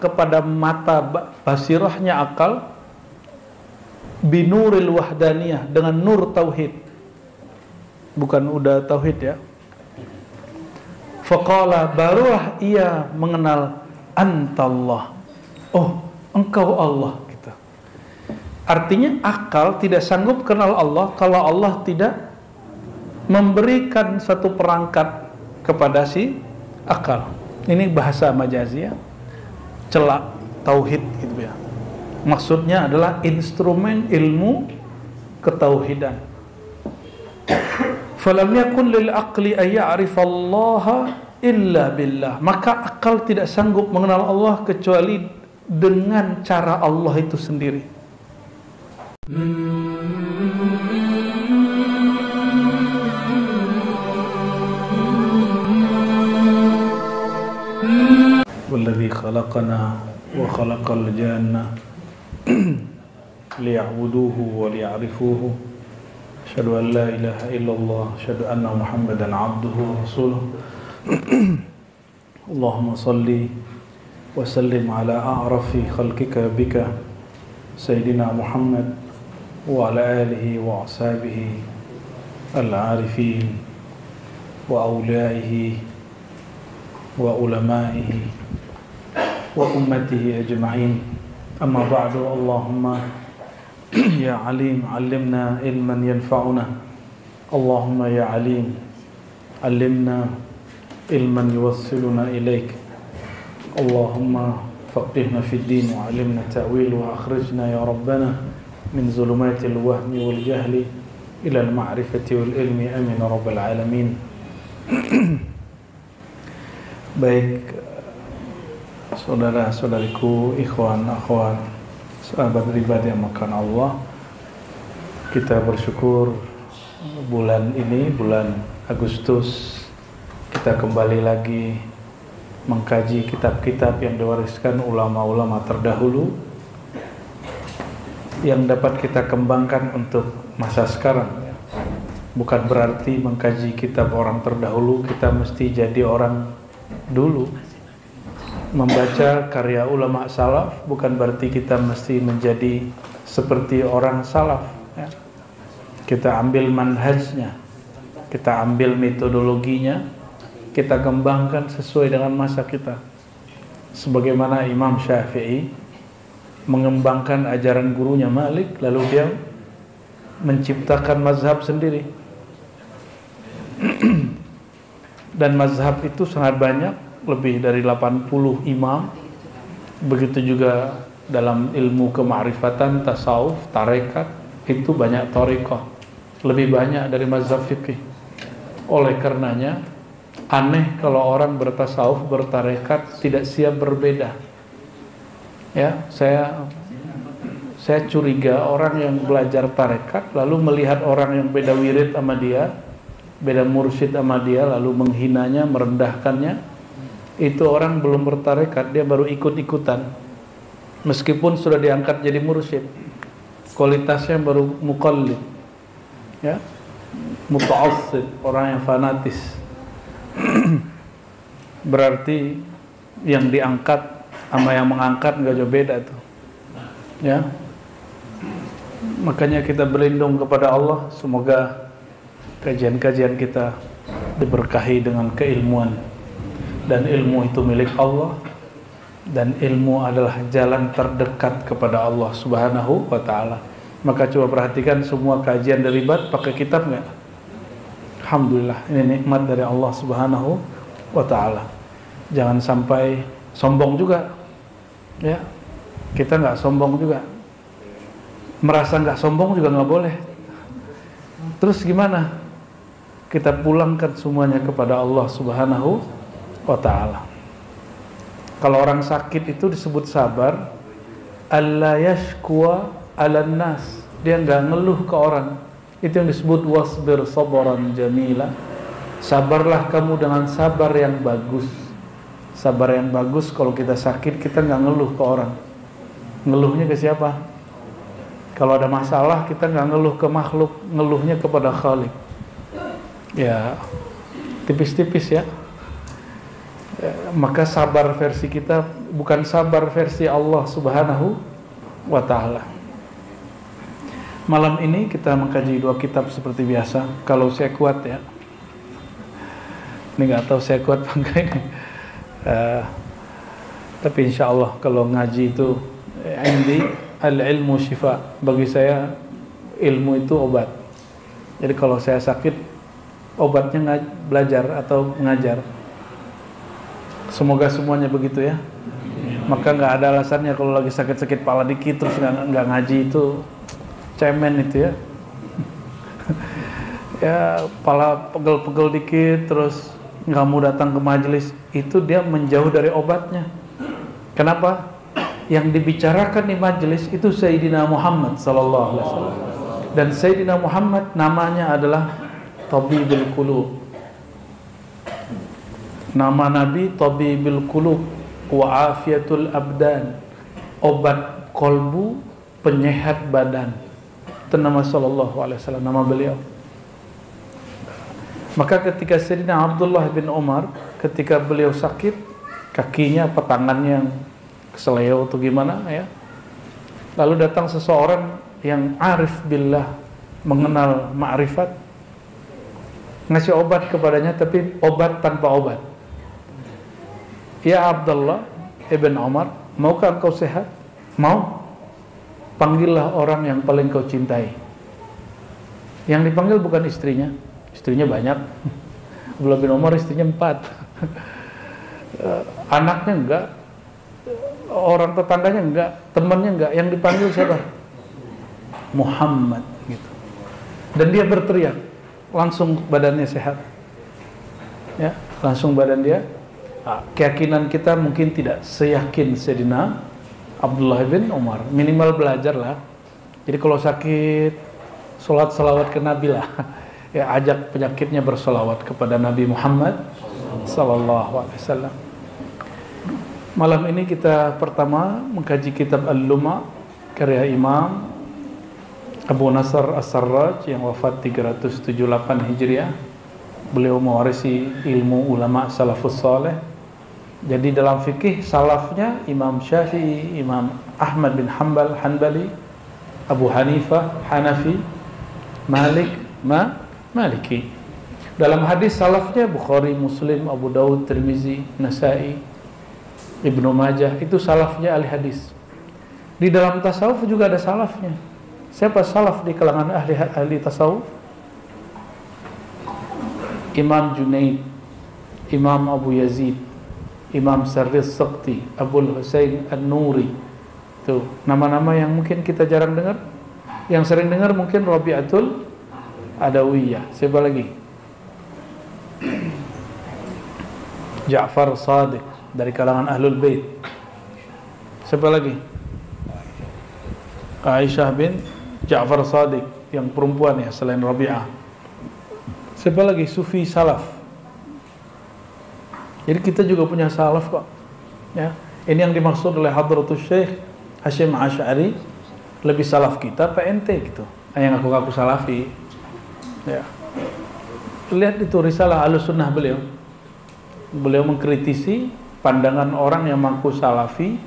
kepada mata basirahnya akal binuril wahdaniyah, dengan nur tauhid, bukan udah tauhid ya. Faqala, barulah ia mengenal antallah, oh engkau Allah gitu. Artinya akal tidak sanggup kenal Allah kalau Allah tidak memberikan satu perangkat kepada si akal. Ini bahasa majazi ya, celak tauhid gitu ya. Maksudnya adalah instrumen ilmu ketauhidan. Falam yakun lil aqli ay ya'rifallaha illa billah. Maka akal tidak sanggup mengenal Allah kecuali dengan cara Allah itu sendiri. Walladzi khalaqana wa khalaqal janna liya'buduhu wa liya'rifuhu. Asyhadu an la ilaha illallah, asyhadu anna Muhammadan 'abduhu wa rasuluh. Allahumma salli wa sallim ala a'rafi khalqika bika sayyidina Muhammad wa ala alihi wa ashabihi al-'arifin wa awliyaihi wa ulamaihi wa ummatihi ajma'in. Amma ba'du. Allahumma ya alim 'allimna ilman yanfa'una. Allahumma ya alim 'allimna ilman yuwassiluna ilaik. Allahumma faqihna fid din wa 'allimna ta'wil wa akhrijna ya rabbana min zulumatil wahmi wal jahli ila al ma'rifati wal ilmi, amin ya rabbal alamin. Baik, saudara-saudariku, ikhwan, akhwat, sahabat pribadi yang makan Allah, kita bersyukur bulan ini, bulan Agustus, kita kembali lagi mengkaji kitab-kitab yang diwariskan ulama-ulama terdahulu yang dapat kita kembangkan untuk masa sekarang. Bukan berarti mengkaji kitab orang terdahulu kita mesti jadi orang dulu. Membaca karya ulama salaf bukan berarti kita mesti menjadi seperti orang salaf ya. Kita ambil manhajnya, kita ambil metodologinya, kita kembangkan sesuai dengan masa kita. Sebagaimana Imam Syafi'i mengembangkan ajaran gurunya Malik, lalu dia menciptakan mazhab sendiri. Dan mazhab itu sangat banyak, lebih dari 80 imam. Begitu juga dalam ilmu kema'rifatan, tasawuf, tarekat, itu banyak tarekat, lebih banyak dari mazhab fikih. Oleh karenanya aneh kalau orang bertasawuf, bertarekat tidak siap berbeda. Ya, saya curiga orang yang belajar tarekat lalu melihat orang yang beda wirid sama dia, beda mursyid sama dia, lalu menghinanya, merendahkannya, itu orang belum bertarekat, dia baru ikut-ikutan. Meskipun sudah diangkat jadi mursyid, kualitasnya baru muqallid, ya, muta'assib, orang yang fanatis. Berarti yang diangkat sama yang mengangkat nggak jauh beda tuh, ya. Makanya kita berlindung kepada Allah, semoga kajian-kajian kita diberkahi dengan keilmuan, dan ilmu itu milik Allah, dan ilmu adalah jalan terdekat kepada Allah Subhanahu wa ta'ala. Maka coba perhatikan, semua kajian deribat pakai kitab nggak? Alhamdulillah, ini nikmat dari Allah Subhanahu wa ta'ala. Jangan sampai sombong juga, ya. Kita nggak sombong juga, merasa nggak sombong juga nggak boleh. Terus gimana? Kita pulangkan semuanya kepada Allah Subhanahu wa ta'ala. Kalau orang sakit itu disebut sabar, alla yashkuwa 'alan nas, dia nggak ngeluh ke orang. Itu yang disebut wasbir sabran jamila. Sabarlah kamu dengan sabar yang bagus. Sabar yang bagus, kalau kita sakit kita nggak ngeluh ke orang. Ngeluhnya ke siapa? Kalau ada masalah kita nggak ngeluh ke makhluk, ngeluhnya kepada Khalik. Ya, tipis-tipis ya. Maka sabar versi kita bukan sabar versi Allah Subhanahu wa Ta'ala. Malam ini kita mengkaji 2 kitab seperti biasa. Kalau saya kuat ya. Ini nggak tahu saya kuat apa enggak ini. Tapi insya Allah kalau ngaji itu indi al-ilmu syifa. Bagi saya ilmu itu obat. Jadi kalau saya sakit, obatnya belajar atau mengajar. Semoga semuanya begitu ya. Maka nggak ada alasannya kalau lagi sakit-sakit kepala dikit terus nggak ngaji, itu cemen itu ya. Ya kepala pegel-pegel dikit terus nggak mau datang ke majelis, itu dia menjauh dari obatnya. Kenapa? Yang dibicarakan di majelis itu Sayyidina Muhammad sallallahu alaihi wasallam. Dan Sayyidina Muhammad namanya adalah Tabibul Qulub. Nama Nabi Tabibul Qulub wa afiyatul abdan, obat kolbu, penyehat badan. Itu nama sallallahu alaihi wasallam, nama beliau. Maka ketika Sayyidina Abdullah bin Umar, ketika beliau sakit, kakinya apa tangannya yang keseleo atau gimana ya, lalu datang seseorang yang arif billah, mengenal ma'rifat, ngasih obat kepadanya, tapi obat tanpa obat. Ya Abdullah ibn Umar, maukah engkau sehat? Mau? Panggillah orang yang paling kau cintai. Yang dipanggil bukan istrinya, istrinya banyak. Abdullah bin Umar istrinya 4. Anaknya enggak, orang tetangganya enggak, temannya enggak. Yang dipanggil siapa? Muhammad gitu. Dan dia berteriak, langsung badannya sehat. Ya, langsung badan dia. Keyakinan kita mungkin tidak seyakin Sayyidina Abdullah bin Umar. Minimal belajar lah. Jadi kalau sakit, sholat salawat ke Nabi lah. Ya, ajak penyakitnya bersolawat kepada Nabi Muhammad sallallahu alaihi wasallam. Malam ini kita pertama mengkaji kitab Al-Luma karya Imam Abu Nasr As-Sarraj yang wafat 378 Hijriah. Beliau mewarisi ilmu ulama salafus saleh. Jadi dalam fikih salafnya Imam Syafi'i, Imam Ahmad bin Hanbal Hanbali, Abu Hanifah Hanafi, Malik Maliki. Dalam hadis salafnya Bukhari, Muslim, Abu Daud, Tirmizi, Nasai, Ibnu Majah, itu salafnya ahli hadis. Di dalam tasawuf juga ada salafnya. Siapa salaf di kalangan ahli tasawuf? Imam Junaid, Imam Abu Yazid, Imam Sarris Saqti, Abul Husain An-Nuri. Tuh, nama-nama yang mungkin kita jarang dengar. Yang sering dengar mungkin Rabi'atul Adawiyah. Siapa lagi? Ja'far Shadiq dari kalangan Ahlul Bait. Siapa lagi? Aisyah bin Ja'far Shadiq, yang perempuan ya selain Rabi'ah. Siapa lagi? Sufi salaf. Jadi kita juga punya salaf kok. Ya, ini yang dimaksud oleh Hadratus Syekh Hasyim Asy'ari, lebih salaf kita apa ente gitu. Yang ngaku salafi. Ya. Lihat itu risalah Ahlussunnah beliau. Beliau mengkritisi pandangan orang yang mengaku salafi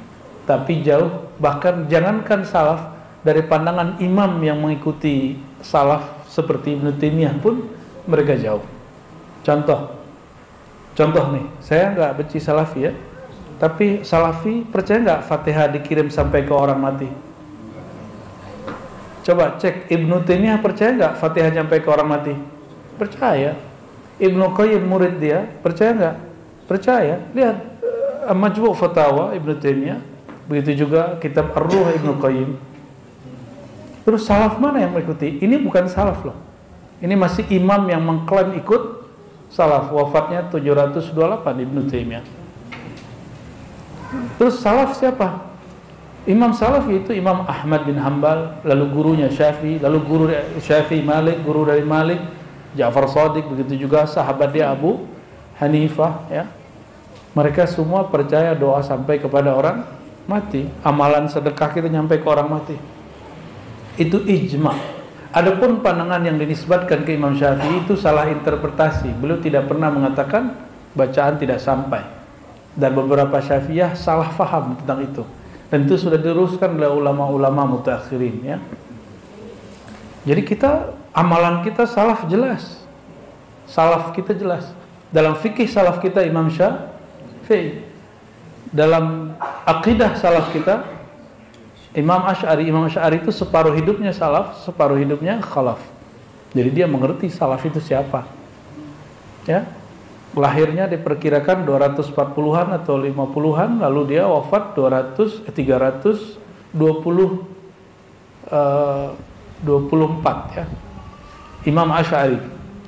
tapi jauh, bahkan jangankan salaf, dari pandangan imam yang mengikuti salaf seperti Ibnu Taimiyah pun mereka jauh. Contoh nih, saya nggak benci salafi ya, tapi salafi percaya nggak Fatihah dikirim sampai ke orang mati? Coba cek, Ibnu Taimiyah percaya nggak Fatihah sampai ke orang mati? Percaya. Ibnu Qayyim murid dia, percaya nggak? Percaya. Lihat Majmu' Fatawa Ibnu Taimiyah, begitu juga kitab Ar-Ruh Ibnu Qayyim. Terus salaf mana yang mengikuti? Ini bukan salaf loh. Ini masih imam yang mengklaim ikut salaf, wafatnya 728 Ibnu Taimiyah. Terus salaf siapa? Imam salaf itu Imam Ahmad bin Hanbal, lalu gurunya Syafi'i, lalu guru Syafi'i Malik, guru dari Malik Ja'far Shadiq, begitu juga sahabat dia Abu Hanifah ya. Mereka semua percaya doa sampai kepada orang mati, amalan sedekah kita nyampe ke orang mati. Itu ijma'. Adapun pandangan yang dinisbatkan ke Imam Syafi'i itu salah interpretasi. Beliau tidak pernah mengatakan bacaan tidak sampai. Dan beberapa Syafi'iyah salah faham tentang itu. Dan itu sudah diruskan oleh ulama-ulama mutakhirin ya. Jadi amalan kita salaf jelas. Salaf kita jelas. Dalam fikih salaf kita Imam Syafi'i. Dalam akidah salaf kita Imam Asy'ari. Imam Asy'ari itu separuh hidupnya salaf, separuh hidupnya khalaf. Jadi dia mengerti salaf itu siapa. Ya. Lahirnya diperkirakan 240-an atau 50-an, lalu dia wafat 324 ya. Imam Asy'ari.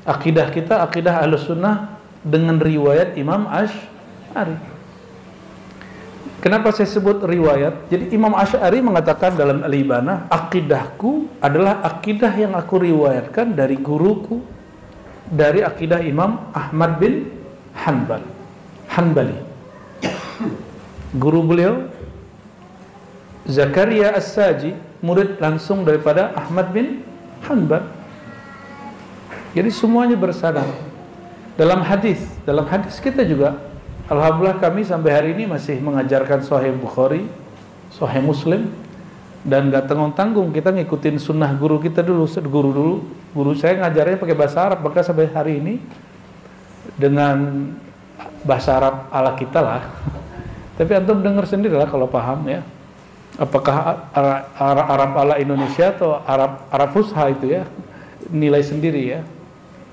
Akidah kita akidah Ahlus Sunnah dengan riwayat Imam Asy'ari. Kenapa saya sebut riwayat? Jadi Imam Asy'ari mengatakan dalam Al-Ibanah, akidahku adalah akidah yang aku riwayatkan dari guruku, dari akidah Imam Ahmad bin Hanbali. Guru beliau Zakaria As-Saji, murid langsung daripada Ahmad bin Hanbal. Jadi semuanya bersandar. Dalam hadis kita juga alhamdulillah kami sampai hari ini masih mengajarkan Sahih Bukhari, Sahih Muslim, dan gak tanggung-tanggung kita ngikutin sunnah guru kita dulu. Guru saya ngajarnya pakai bahasa Arab, maka sampai hari ini dengan bahasa Arab ala kita lah. Tapi antum dengar sendiri lah kalau paham ya. Apakah Arab ala Indonesia atau Arab Fusha itu ya, nilai sendiri ya.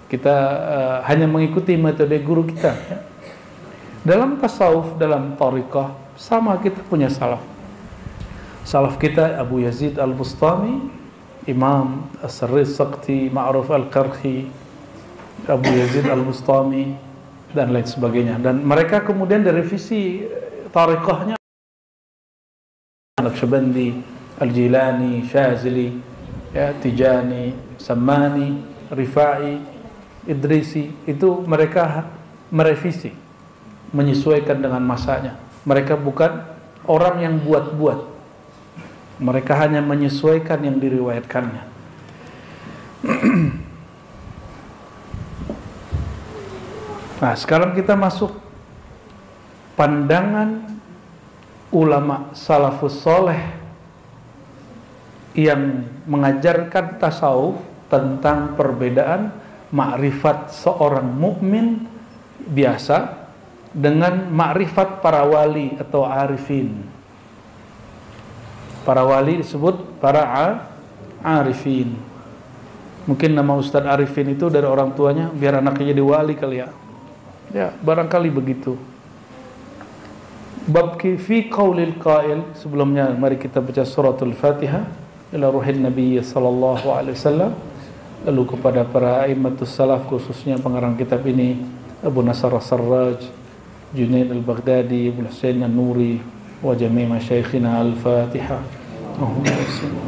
Kita hanya mengikuti metode guru kita ya. Dalam tasawuf, dalam thariqah, sama kita punya salaf. Salaf kita Abu Yazid Al-Bustami, Imam As-Sirri As-Saqti, Ma'ruf Al-Qarhi, Abu Yazid Al-Bustami, dan lain sebagainya. Dan mereka kemudian direvisi thariqahnya, Naqsyabandi, Al-Jilani, Syazili, ya, Tijani, Sammani, Rifai, Idrisi. Itu mereka merevisi, menyesuaikan dengan masanya. Mereka bukan orang yang buat-buat. Mereka hanya menyesuaikan yang diriwayatkannya. Nah, sekarang kita masuk pandangan ulama salafus soleh yang mengajarkan tasawuf tentang perbedaan makrifat seorang mukmin biasa dengan makrifat para wali atau arifin. Para wali disebut para arifin. Mungkin nama Ustadz Arifin itu dari orang tuanya biar anaknya jadi wali kali ya. Ya, barangkali begitu. Bab fi qaulil qail, sebelumnya mari kita baca suratul Fatihah ila ruhin Nabi sallallahu alaihi wasallam, lalu kepada para a'immatus salaf khususnya pengarang kitab ini Abu Nasr As-Sarraj, Junaid Al-Baghdadi, Abu Husain An-Nuri, wa jami' masyayikhina. Al-Fatihah. Allahumma salli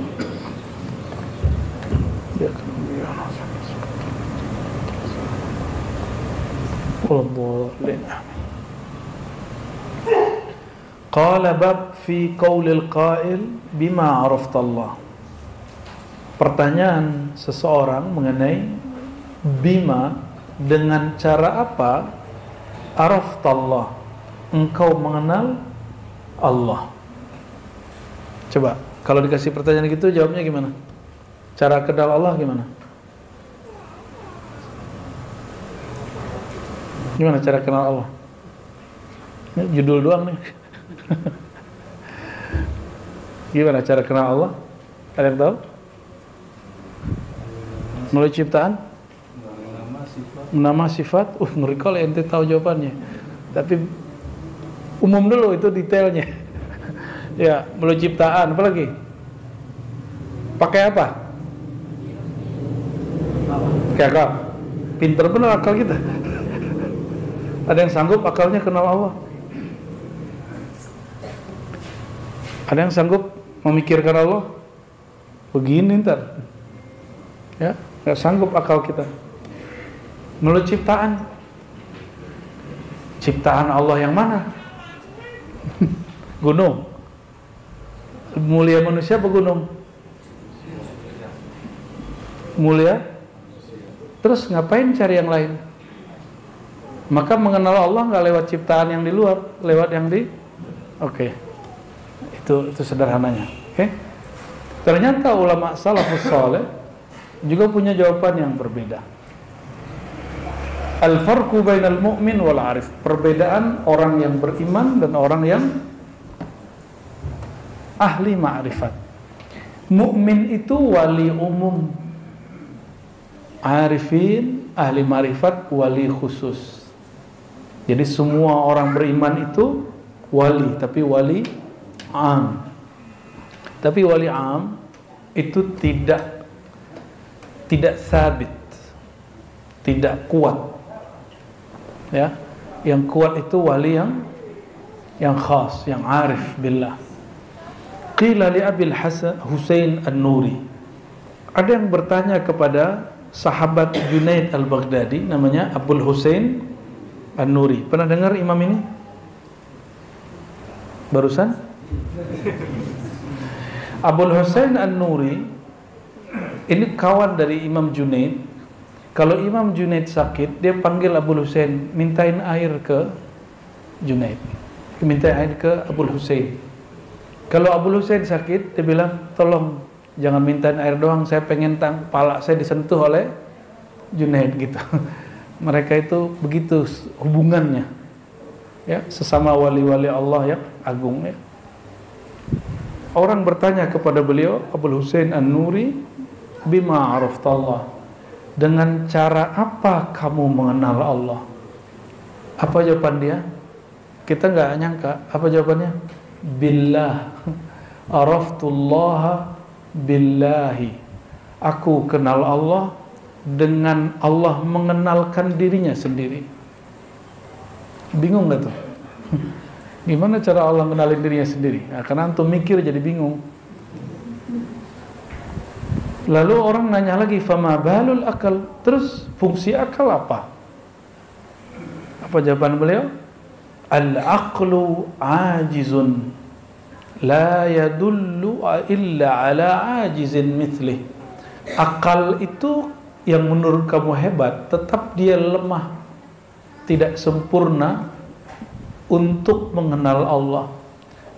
Qala bab fi qaulil qail bima arafta Allah. Pertanyaan seseorang mengenai bima, dengan cara apa arafta Allah, engkau mengenal Allah. Coba kalau dikasih pertanyaan gitu jawabnya gimana? Cara kenal Allah gimana? Gimana cara kenal Allah? Ini judul doang nih. Gimana cara kenal Allah? Ada yang tahu? Melalui ciptaan? Nama sifat? Ngeri kalau ente tahu jawabannya. Tapi umum dulu itu detailnya. Ya, melalui ciptaan. Apa lagi? Pakai apa? Pakai akal. Pinter benar akal kita. Ada yang sanggup akalnya kenal Allah? Ada yang sanggup memikirkan Allah? Begini ntar. Ya, nggak sanggup akal kita. Melalui ciptaan. Ciptaan Allah yang mana? Gunung. Mulia manusia apa gunung? Mulia. Terus ngapain cari yang lain? Maka mengenal Allah nggak lewat ciptaan yang di luar, lewat yang di. Oke. Itu sederhananya. Oke. Ternyata ulama salafus saleh juga punya jawaban yang berbeda. Al-farqu bainal mu'min wal 'arif. Perbedaan orang yang beriman dan orang yang ahli ma'rifat. Mukmin itu wali umum, arifin, ahli ma'rifat, wali khusus. Jadi semua orang beriman itu wali, tapi wali am. Tapi wali am itu tidak sabit, tidak kuat. Ya, yang kuat itu wali yang khas, yang arif billah. Qila li Abil Husain An-Nuri. Ada yang bertanya kepada sahabat Junaid Al-Baghdadi, namanya Abul Husain An-Nuri. Pernah dengar imam ini? Barusan? Abul Husain An-Nuri ini kawan dari Imam Junaid. Kalau Imam Junaid sakit, dia panggil Abul Husain, mintain air ke Junaid, minta air ke Abul Husain. Kalau Abul Husain sakit, dia bilang, tolong jangan mintain air doang, saya pengen pala saya disentuh oleh Junaid gitu. Mereka itu begitu hubungannya, ya, sesama wali-wali Allah yang agung, ya. Orang bertanya kepada beliau, Abul Husain An-Nuri, bima araftallah, dengan cara apa kamu mengenal Allah? Apa jawaban dia? Kita nggak nyangka. Apa jawabannya? Billah, araftullaha billahi. Aku kenal Allah dengan Allah mengenalkan dirinya sendiri. Bingung nggak tuh? Gimana cara Allah mengenalin dirinya sendiri? Nah, karena antum mikir jadi bingung. Lalu orang nanya lagi, fama balul akal, terus fungsi akal apa? Apa jawaban beliau? Al-aqlu ajizun la yadullu illa ala ajizin mithlih. Akal itu yang menurut kamu hebat, tetap dia lemah, tidak sempurna untuk mengenal Allah.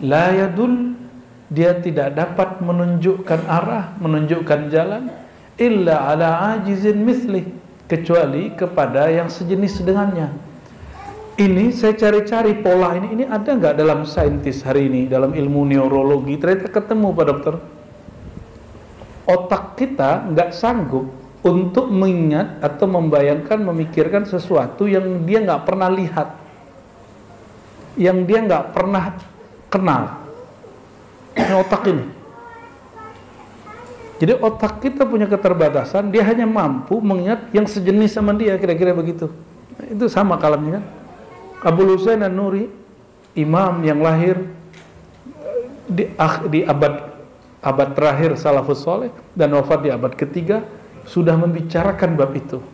La yadul, dia tidak dapat menunjukkan arah, menunjukkan jalan, illa ala ajizin mithlih, kecuali kepada yang sejenis dengannya. Ini saya cari-cari pola ini ada nggak dalam saintis hari ini, dalam ilmu neurologi? Ternyata ketemu Pak Dokter. Otak kita nggak sanggup untuk mengingat atau membayangkan, memikirkan sesuatu yang dia nggak pernah lihat, yang dia nggak pernah kenal. Ini otak ini. Jadi otak kita punya keterbatasan, dia hanya mampu mengingat yang sejenis sama dia, kira-kira begitu. Itu sama kalamnya kan. Abul Husain An-Nuri, imam yang lahir di abad terakhir salafus soleh dan wafat di abad ketiga, sudah membicarakan bab itu,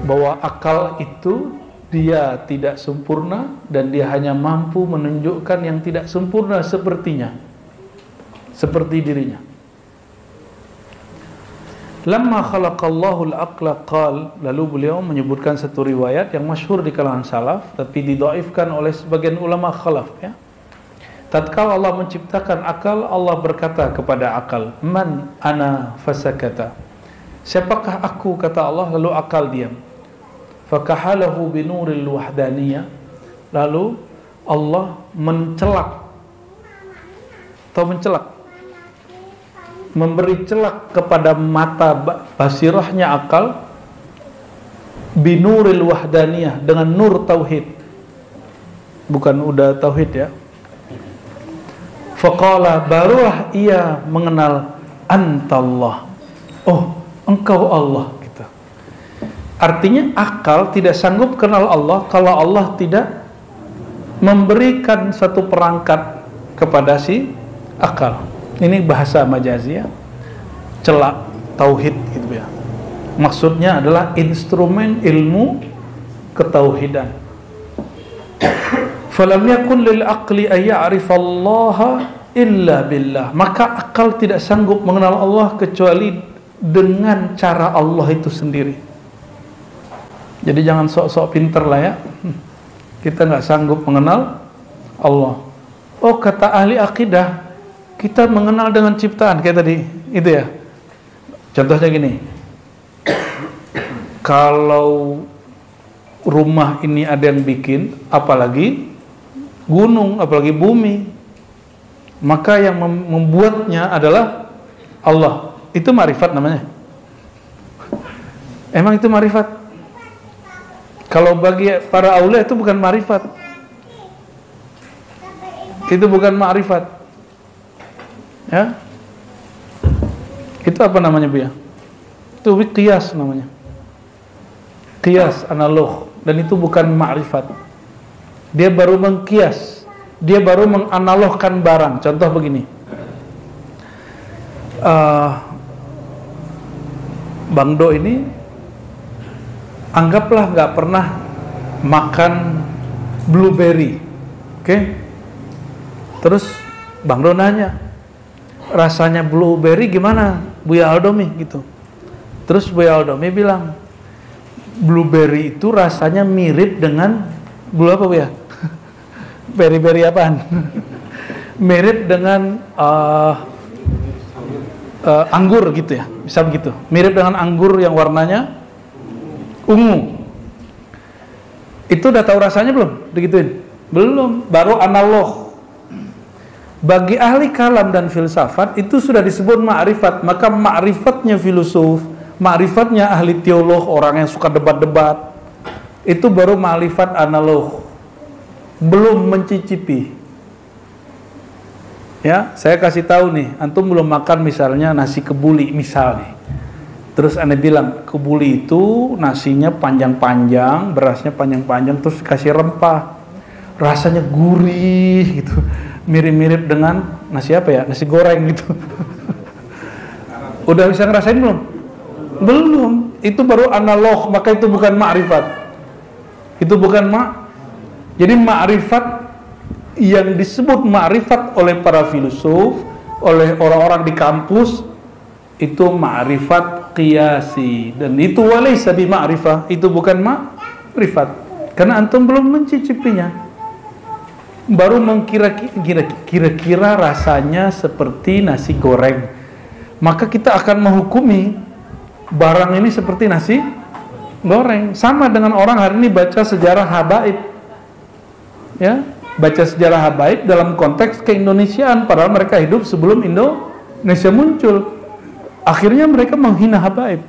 bahwa akal itu dia tidak sempurna dan dia hanya mampu menunjukkan yang tidak sempurna sepertinya, seperti dirinya. Lamma khalaqallahu al-aqla qal, lalu beliau menyebutkan satu riwayat yang masyhur di kalangan salaf tapi didhaifkan oleh sebagian ulama khalaf, ya. Tatkala Allah menciptakan akal, Allah berkata kepada akal, man ana fasakata. Siapakah aku, kata Allah, lalu akal diam. Fakahalahu binuril wahdaniyah, lalu Allah mencelak atau memberi celak kepada mata basirahnya akal, binuril wahdaniyah, dengan nur tauhid, bukan udah tauhid, ya. Faqala, barulah ia mengenal antallah, oh engkau Allah, gitu. Artinya akal tidak sanggup kenal Allah kalau Allah tidak memberikan satu perangkat kepada si akal. Ini bahasa majazi, ya, celak tauhid gitu, ya. Maksudnya adalah instrumen ilmu ketauhidan. Falam yakun lil aqli ay ya'rifallaha illa billah. Maka akal tidak sanggup mengenal Allah kecuali dengan cara Allah itu sendiri. Jadi jangan sok-sok pinter lah ya. Kita nggak sanggup mengenal Allah. Oh, kata ahli akidah, kita mengenal dengan ciptaan kayak tadi, itu ya. Contohnya gini, kalau rumah ini ada yang bikin, apalagi gunung, apalagi bumi, maka yang membuatnya adalah Allah. Itu ma'rifat namanya. Emang itu ma'rifat? Kalau bagi para aulia itu bukan ma'rifat. Itu bukan ma'rifat. Ya. Itu apa namanya, Bu ya? Itu qiyas namanya. Qiyas, analog, dan itu bukan ma'rifat. Dia baru mengkias, dia baru menganalogkan barang. Contoh begini. Bang Do ini anggaplah nggak pernah makan blueberry, oke? Terus Bang Do nanya, rasanya blueberry gimana, Buya Aldomi gitu. Terus Buya Aldomi bilang, blueberry itu rasanya mirip dengan blue apa, Buya? Berry-berry apaan? Mirip dengan anggur gitu ya, bisa begitu. Mirip dengan anggur yang warnanya ungu. Itu udah tahu rasanya belum? Digituin? Belum, baru analog. Bagi ahli kalam dan filsafat itu sudah disebut ma'rifat. Maka ma'rifatnya filosof, ma'rifatnya ahli teolog, orang yang suka debat-debat, itu baru ma'rifat analog. Belum mencicipi. Ya, saya kasih tahu nih, antum belum makan misalnya nasi kebuli misal nih. Terus Anda bilang, kebuli itu nasinya panjang-panjang, berasnya panjang-panjang, terus kasih rempah. Rasanya gurih gitu. Mirip-mirip dengan nasi apa ya? Nasi goreng gitu. Udah bisa ngerasain belum? Belum. Itu baru analog, maka itu bukan ma'rifat. Itu bukan Jadi ma'rifat yang disebut ma'rifat oleh para filosof, oleh orang-orang di kampus, itu ma'rifat qiyasi, dan itu walaysa bi ma'rifah, itu bukan ma'rifat karena antum belum mencicipinya, baru kira-kira rasanya seperti nasi goreng, maka kita akan menghukumi barang ini seperti nasi goreng. Sama dengan orang hari ini baca sejarah habaib, ya, baca sejarah habaib dalam konteks keindonesiaan, padahal mereka hidup sebelum Indonesia muncul. Akhirnya mereka menghina habaib.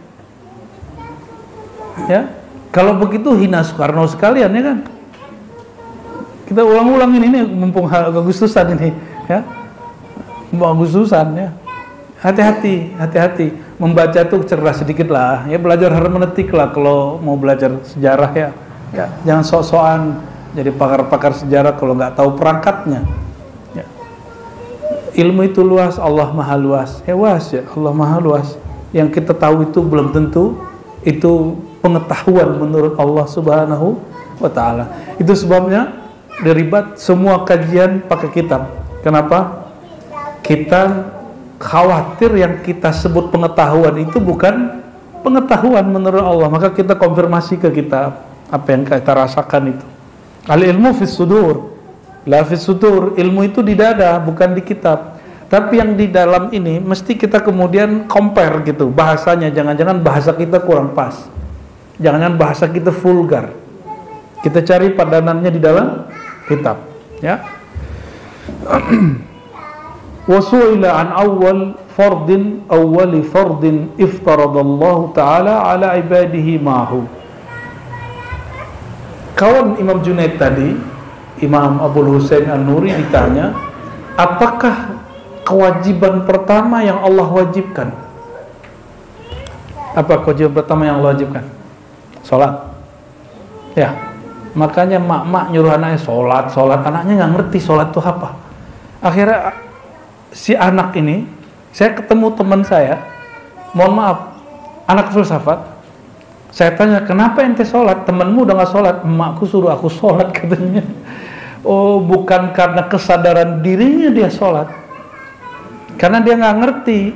Ya, kalau begitu hina Soekarno sekalian, ya kan? Kita ulang-ulangin ini mumpung Agustusan ini, ya. Agustusan, ya. Hati-hati. Membaca tuh cerdas sedikit lah, ya, belajar hermeneutik lah kalau mau belajar sejarah, ya. Ya, jangan sok-sokan jadi pakar-pakar sejarah kalau nggak tahu perangkatnya. Ya. Ilmu itu luas, Allah maha luas. Luas ya, Allah maha luas. Yang kita tahu itu belum tentu itu pengetahuan menurut Allah Subhanahu wa ta'ala. Itu sebabnya deribat semua kajian pakai kitab. Kenapa? Kita khawatir yang kita sebut pengetahuan itu bukan pengetahuan menurut Allah. Maka kita konfirmasi ke kitab apa yang kita rasakan itu. Al-ilmu fis sudur, la fis sudur. Ilmu itu di dada, bukan di kitab. Tapi yang di dalam ini mesti kita kemudian compare gitu bahasanya. Jangan-jangan bahasa kita kurang pas, jangan-jangan bahasa kita vulgar. Kita cari padanannya di dalam kitab, ya. Wasuila an awwali fardin iftaradallahu ta'ala ala ibadihi ma'hu. Kawan Imam Junaid tadi, Imam Abul Husain An-Nuri ditanya, apakah kewajiban pertama yang Allah wajibkan? Apa kewajiban pertama yang Allah wajibkan? Sholat. Ya, makanya mak-mak nyuruh anaknya sholat. Anaknya nggak ngerti sholat itu apa. Akhirnya si anak ini, saya ketemu teman saya, mohon maaf, anak filsafat. Saya tanya, kenapa ente sholat? Temanmu udah gak sholat. Emakku suruh aku sholat katanya. Oh, bukan karena kesadaran dirinya dia sholat, karena dia gak ngerti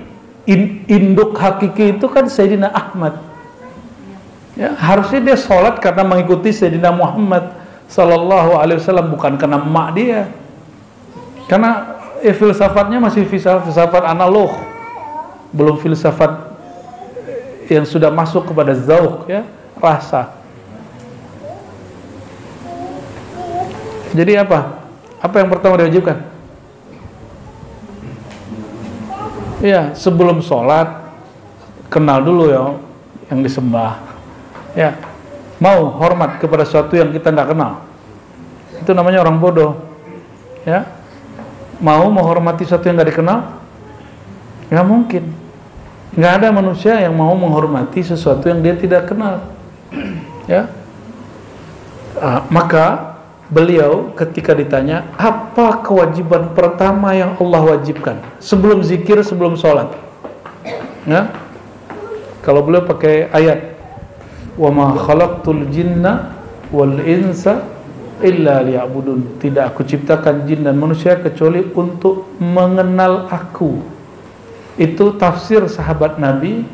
induk hakiki itu kan Sayyidina Ahmad. Ya, harusnya dia sholat karena mengikuti Sayyidina Muhammad Sallallahu Alaihi Wasallam, bukan karena emak dia. Karena filsafatnya masih filsafat analog, belum filsafat yang sudah masuk kepada zauq, ya, rasa. Jadi apa? Apa yang pertama diwajibkan? Ya, sebelum sholat kenal dulu ya yang disembah. Ya, mau hormat kepada sesuatu yang kita nggak kenal, itu namanya orang bodoh. Ya, mau menghormati sesuatu yang nggak dikenal, nggak mungkin. Nggak ada manusia yang mau menghormati sesuatu yang dia tidak kenal. Ya, maka beliau ketika ditanya apa kewajiban pertama yang Allah wajibkan sebelum zikir, sebelum sholat, ya, kalau beliau pakai ayat wa ma khalaqtul jinna wal insa illa liya'budun, tidak aku ciptakan jin dan manusia kecuali untuk mengenal aku. Itu tafsir sahabat Nabi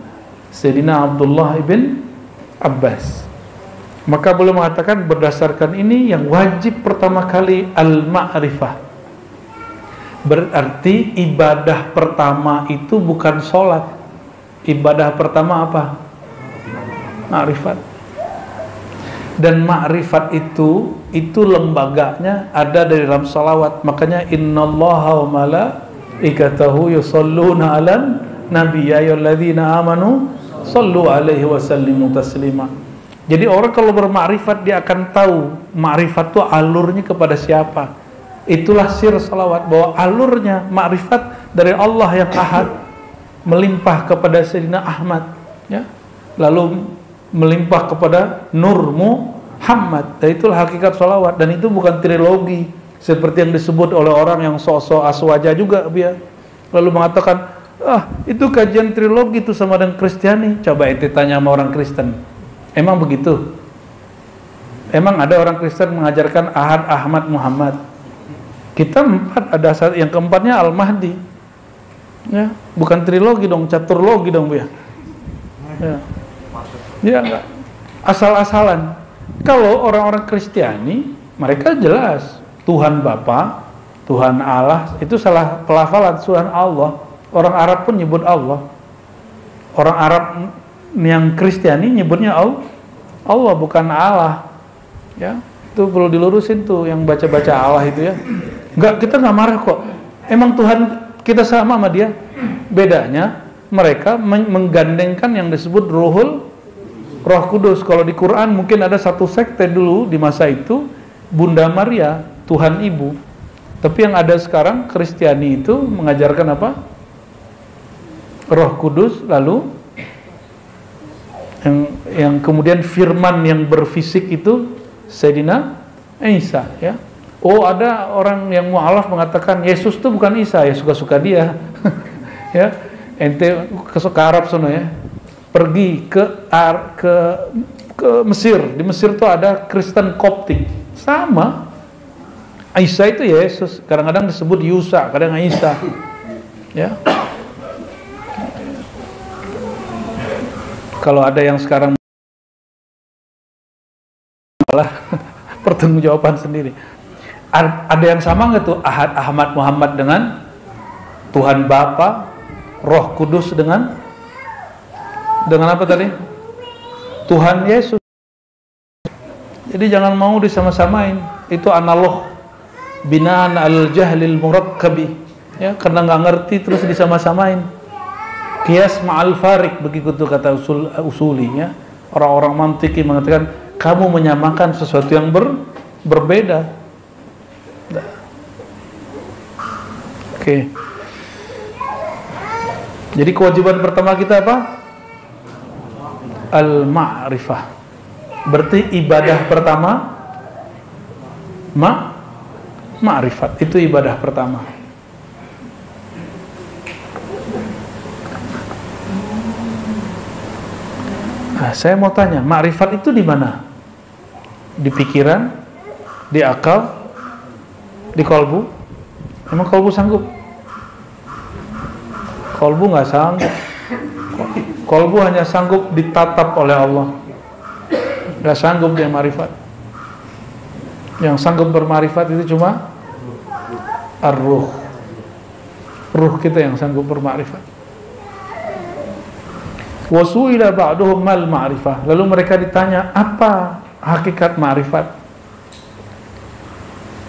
Sayyidina Abdullah ibn Abbas. Maka beliau mengatakan berdasarkan ini yang wajib pertama kali al-ma'rifah. Berarti ibadah pertama itu bukan sholat. Ibadah pertama apa? Ma'rifat. Dan ma'rifat itu lembaganya ada dari dalam salawat. Makanya innallaha wa malaikatahu yusholluna 'alan nabi ya ayyuhalladzina amanu shallu 'alaihi wa sallimu taslima. Jadi orang kalau bermakrifat dia akan tahu makrifat itu alurnya kepada siapa. Itulah sir salawat, bahwa alurnya makrifat dari Allah yang ahad melimpah kepada Sayyidina Ahmad, ya, lalu melimpah kepada Nur Muhammad. Dan itulah hakikat salawat. Dan itu bukan trilogi seperti yang disebut oleh orang yang sok-sok aswaja juga dia, lalu mengatakan itu kajian trilogi itu sama dengan Kristiani. Coba ente tanya sama orang Kristen, emang begitu? Emang ada orang Kristen mengajarkan Ahad, Ahmad, Muhammad? Kita 4, ada yang keempatnya Al-Mahdi, ya, bukan trilogi dong, caturlogi dong ya. Ya enggak, asal-asalan. Kalau orang-orang Kristiani, mereka jelas Tuhan Bapa, Tuhan Allah, itu salah pelafalan, Tuhan Allah. Orang Arab pun nyebut Allah. Orang Arab yang Kristiani nyebutnya Allah, bukan Allah. Ya, itu perlu dilurusin tuh yang baca-baca Allah itu ya. Enggak, kita nggak marah kok. Emang Tuhan kita sama dia. Bedanya mereka menggandengkan yang disebut Roh Kudus. Kalau di Quran mungkin ada satu sekte dulu di masa itu, Bunda Maria, Tuhan Ibu. Tapi yang ada sekarang Kristiani itu mengajarkan apa? Roh Kudus, lalu yang kemudian firman yang berfisik itu Sayyidina Isa, ya. Oh, ada orang yang mu'alaf mengatakan Yesus itu bukan Isa, ya suka-suka dia. Ya, ente ke Arab sono ya. Pergi ke Mesir. Di Mesir tuh ada Kristen Koptik. Sama. Isa itu Yesus. Kadang-kadang disebut Yusa, kadang Isa. Ya. Kalau ada yang sekarang malah pertanggungjawaban sendiri. Ada yang sama nggak tuh Ahad, Ahmad, Muhammad dengan Tuhan Bapa, Roh Kudus dengan apa tadi? Tuhan Yesus. Jadi jangan mau disama-samain. Itu analog, binaan al-jahlil murakkabi, ya, karena nggak ngerti terus disama-samain. Qiyas ma'al farik, begitu tuh kata usuli, ya. Orang-orang mantiki mengatakan kamu menyamakan sesuatu yang berbeda. Oke. Jadi kewajiban pertama kita apa? Al-ma'rifah. Berarti ibadah pertama ma'rifat. Itu ibadah pertama. Nah, saya mau tanya, ma'rifat itu di mana? Di pikiran, di akal, di kolbu? Emang kolbu sanggup? Kolbu nggak sanggup. Kolbu hanya sanggup ditatap oleh Allah. nggak sanggup dia marifat. Yang sanggup bermarifat itu cuma ar-ruh. Ruh kita yang sanggup bermarifat. Wasu'ila ba'duhum mal ma'rifah. Lalu mereka ditanya, apa hakikat ma'rifat?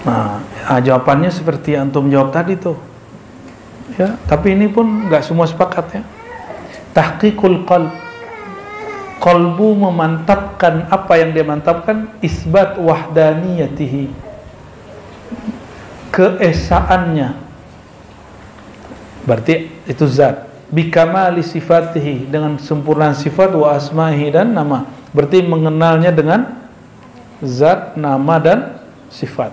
Nah, jawabannya seperti antum jawab tadi tuh. Ya, tapi ini pun nggak semua sepakat ya. Tahqiqul qalb. Qalbu memantapkan apa yang dia mantapkan, isbat wahdaniyatihi. Keesaannya. Berarti itu zat. Bikamali sifatihi, dengan sempurna sifat, wa asma'ihi, dan nama. Berarti mengenalnya dengan zat, nama, dan sifat.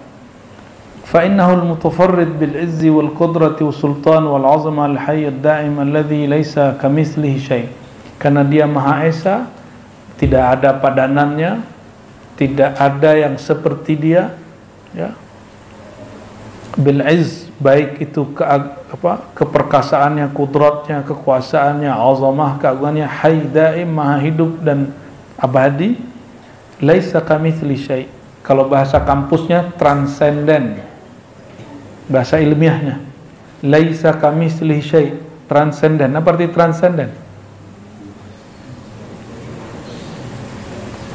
Fa innahu al-mutafarrid bil izzi wal qudrati was sultan wal 'azama al hayy ad da'im alladhi laysa kamitslihi syai'. Karena dia Maha Esa, tidak ada padanannya, tidak ada yang seperti dia, ya. Bil izz, baik itu keperkasaannya, kudratnya, kekuasaannya, azamah, keagungannya, hayy daim, maha hidup dan abadi, laisa kamitsli syai'. Kalau bahasa kampusnya transenden, bahasa ilmiahnya laisa kamitsli syai', transenden. Apa arti transenden?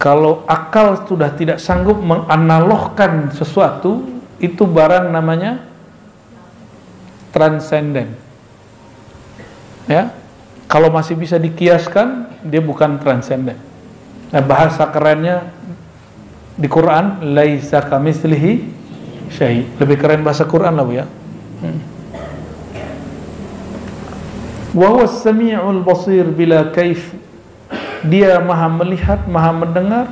Kalau akal sudah tidak sanggup menganalogkan sesuatu, itu barang namanya transenden. Ya, kalau masih bisa dikiaskan, dia bukan transenden. Nah, bahasa kerennya di Quran, laisa kamitslihi syai'. Lebih keren bahasa Quran lah, Bu ya. Wa huwas sami'ul basir bila kaif. Dia maha melihat, maha mendengar,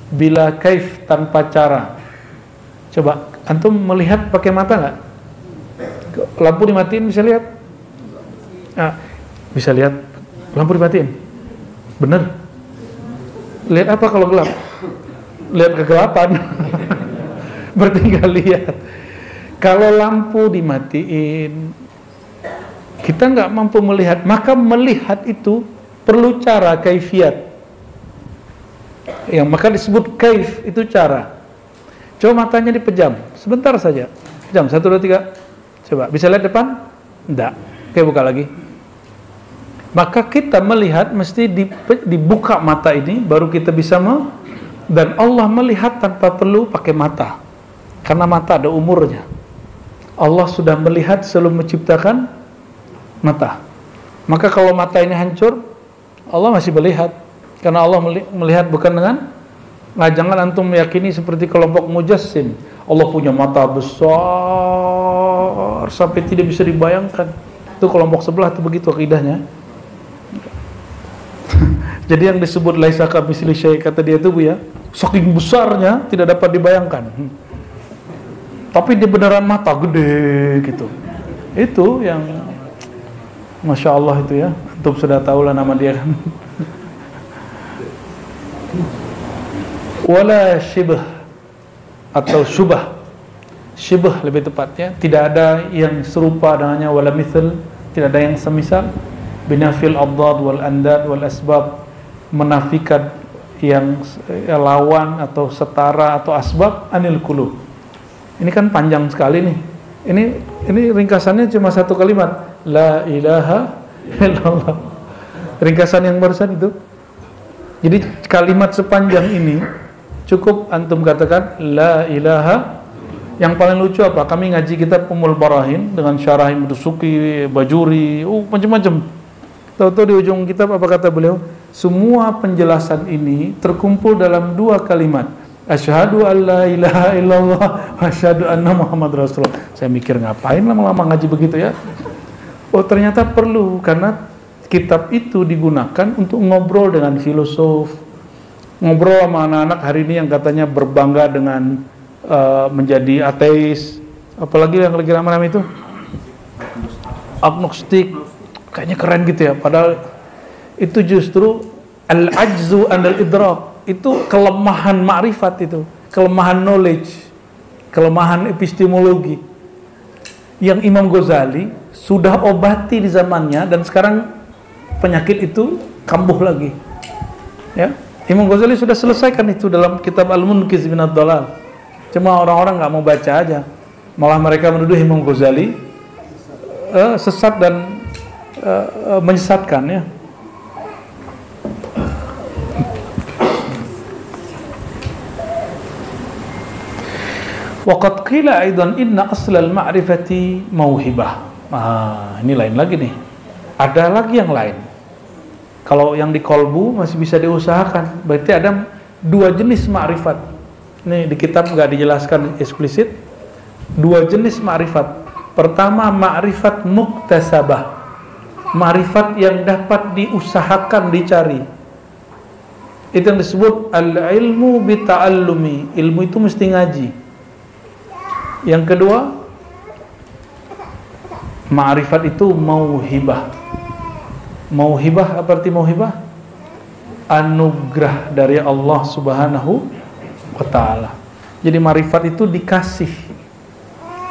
bila kaif, tanpa cara. Coba antum melihat pakai mata nggak? Lampu dimatiin bisa lihat? Nah, bisa lihat. Lampu dimatiin, bener? Lihat apa kalau gelap? Lihat kegelapan. Berarti nggak lihat. Kalau lampu dimatiin, kita nggak mampu melihat. Maka melihat itu perlu cara, kaifiat. Yang maka disebut kaif, itu cara. Coba matanya dipejam, sebentar saja. Pejam, 1, 2, 3. Coba, bisa lihat depan? Enggak. Oke, buka lagi. Maka kita melihat mesti dibuka mata ini, baru kita bisa dan Allah melihat tanpa perlu pakai mata. Karena mata ada umurnya. Allah sudah melihat sebelum menciptakan mata. Maka kalau mata ini hancur, Allah masih melihat. Karena Allah melihat bukan dengan, nah jangan antum meyakini seperti kelompok mujassim. Allah punya mata besar sampai tidak bisa dibayangkan. Itu kelompok sebelah itu begitu akidahnya. Jadi yang disebut laisa kamitslihi syai', kata dia itu, Bu ya, saking besarnya tidak dapat dibayangkan. Tapi dia beneran mata gede gitu. Itu yang Masya Allah itu ya. Antum sudah tahu lah nama dia kan. Wala syibh atau syubah. Syibh lebih tepatnya, tidak ada yang serupa dengannya, wala mithl, tidak ada yang semisal. Binafil adad wal andad wal asbab, menafikan yang lawan atau setara atau asbab, anil qulub. Ini kan panjang sekali nih. Ini ringkasannya cuma satu kalimat, la ilaha illallah. Ringkasan yang barusan itu. Jadi kalimat sepanjang ini cukup antum katakan la ilaha. Yang paling lucu apa? Kami ngaji kitab Ummul Barahin dengan syarah Ibnu Suki, Bajuri, macam-macam. Tahu-tahu di ujung kitab apa kata beliau? Semua penjelasan ini terkumpul dalam 2 kalimat. Asyhadu an la ilaha illallah wa asyhadu anna Muhammad Rasulullah. Saya mikir ngapain lama-lama ngaji begitu ya? Oh, ternyata perlu, karena kitab itu digunakan untuk ngobrol dengan filosof, ngobrol sama anak-anak hari ini yang katanya berbangga dengan menjadi ateis, apalagi yang lagi ramai itu agnostik, kayaknya keren gitu ya. Padahal itu justru al-ajzu anil idrak, itu kelemahan ma'rifat, itu kelemahan knowledge, kelemahan epistemologi yang Imam Ghazali sudah obati di zamannya, dan sekarang penyakit itu kambuh lagi. Ya, Imam Ghazali sudah selesaikan itu dalam kitab Al-Munqiz Minad Dhalal. Cuma orang-orang nggak mau baca aja. Malah mereka menuduh Imam Ghazali sesat dan menyesatkan ya. Waqad qila aidan inna aslal ma'rifati mauhibah. Ini lain lagi nih. Ada lagi yang lain. Kalau yang di kolbu masih bisa diusahakan. Berarti ada dua jenis ma'rifat. Ini di kitab nggak dijelaskan eksplisit. Dua jenis ma'rifat. Pertama ma'rifat muktasabah. Ma'rifat yang dapat diusahakan, dicari. Itu yang disebut al-ilmu bita'allumi. Ilmu itu mesti ngaji. Yang kedua, ma'rifat itu mauhibah. Mauhibah, apa arti mauhibah? Anugerah dari Allah Subhanahu wa ta'ala. Jadi ma'rifat itu dikasih.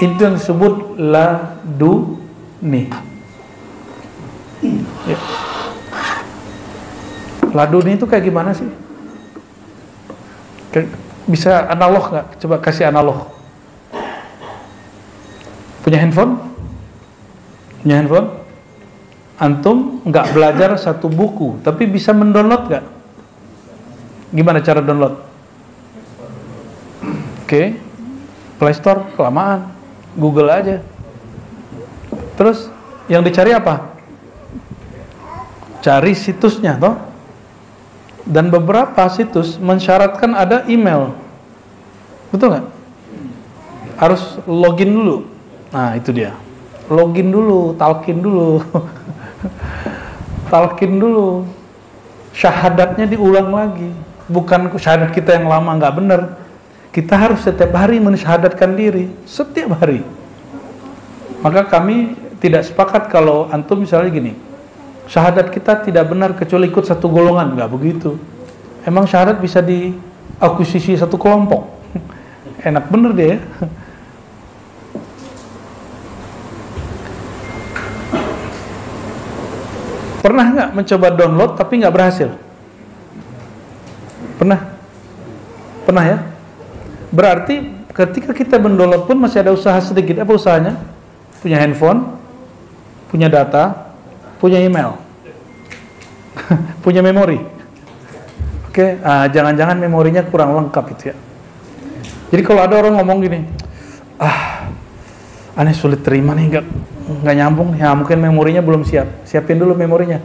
Itu yang disebut laduni. Ya. Laduni itu kayak gimana sih? Bisa analog nggak? Coba kasih analog. Punya handphone? Punya handphone? Antum nggak belajar satu buku, tapi bisa mendownload nggak? Gimana cara download? Oke, Play Store kelamaan, Google aja. Terus yang dicari apa? Cari situsnya, toh? Dan beberapa situs mensyaratkan ada email, betul nggak? Harus login dulu. Nah itu dia, login dulu, talqin dulu. Talqin dulu, syahadatnya diulang lagi. Bukan syahadat kita yang lama nggak benar. Kita harus setiap hari mensyahadatkan diri, setiap hari. Maka kami tidak sepakat kalau antum misalnya gini, syahadat kita tidak benar kecuali ikut satu golongan. Nggak begitu. Emang syahadat bisa diakuisisi satu kelompok. Enak bener dia ya. Pernah nggak mencoba download tapi nggak berhasil? Pernah? Pernah ya? Berarti ketika kita mendownload pun masih ada usaha sedikit. Apa usahanya? Punya handphone, punya data, punya email, punya memori. Oke, jangan-jangan memorinya kurang lengkap itu ya. Jadi kalau ada orang ngomong gini, aneh sulit terima nih, nggak nyambung nih, mungkin memorinya belum siap. Siapin dulu memorinya.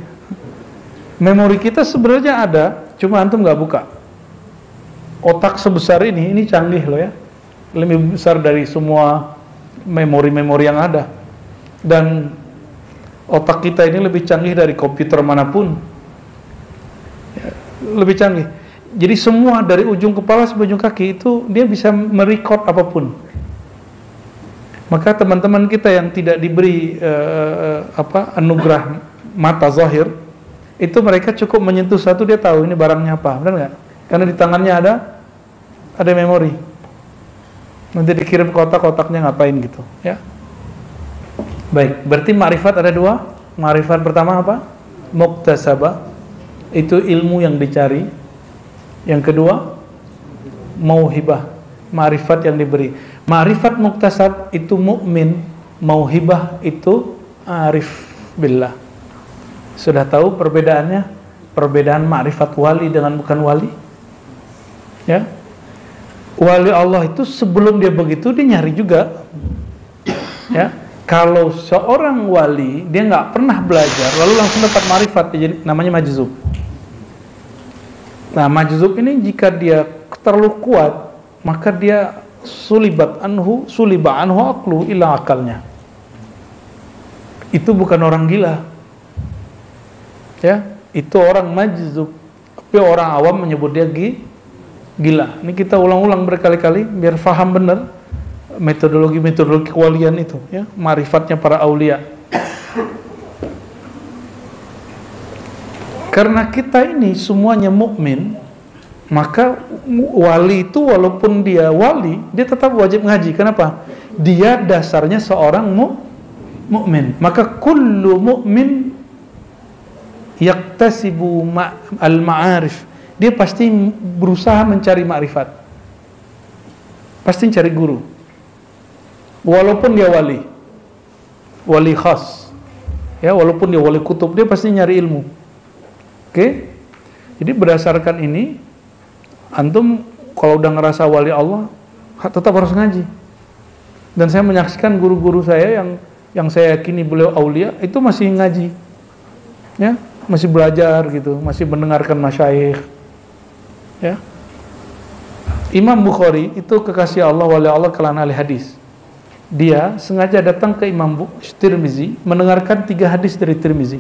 Memori kita sebenarnya ada, cuma antum nggak buka. Otak sebesar ini canggih loh ya, lebih besar dari semua memori-memori yang ada. Dan otak kita ini lebih canggih dari komputer manapun, ya, lebih canggih. Jadi semua dari ujung kepala sampai ujung kaki itu dia bisa merekod apapun. Maka teman-teman kita yang tidak diberi anugerah mata zahir, itu mereka cukup menyentuh satu dia tahu ini barangnya apa, benar nggak? Karena di tangannya ada memori. Nanti dikirim kotak-kotaknya ngapain gitu, ya. Baik, berarti ma'rifat ada dua. Ma'rifat pertama apa? Muktasabah, itu ilmu yang dicari. Yang kedua, mauhibah, ma'rifat yang diberi. Ma'rifat muktasab itu mukmin, mauhibah itu arif billah. Sudah tahu perbedaannya? Perbedaan ma'rifat wali dengan bukan wali? Ya. Wali Allah itu sebelum dia begitu dia nyari juga. Ya. Kalau seorang wali dia nggak pernah belajar lalu langsung dapat ma'rifat, jadi namanya majzub. Nah, majzub ini jika dia terlalu kuat, maka dia suliba anhu aqlu ila akalnya. Itu bukan orang gila. Ya, itu orang majzub. Tapi orang awam menyebut dia gila. Ini kita ulang-ulang berkali-kali biar faham benar metodologi kewalian itu, ya, ma'rifatnya para aulia. Karena kita ini semuanya mukmin, maka wali itu walaupun dia wali, dia tetap wajib ngaji. Kenapa? Dia dasarnya seorang mukmin. Maka kullu mukmin yaktasibu al-ma'arif dia pasti berusaha mencari makrifat, pasti cari guru, walaupun dia wali khas, ya, walaupun dia wali kutub, dia pasti nyari ilmu. Oke? Jadi berdasarkan ini, antum kalau udah ngerasa wali Allah, tetap harus ngaji. Dan saya menyaksikan guru-guru saya yang saya yakini beliau aulia, itu masih ngaji, ya, masih belajar gitu, masih mendengarkan masyayikh, ya. Imam Bukhari itu kekasih Allah, wali Allah, kalangan ahli hadis. Dia sengaja datang ke Imam Tirmizi mendengarkan 3 hadis dari Tirmizi.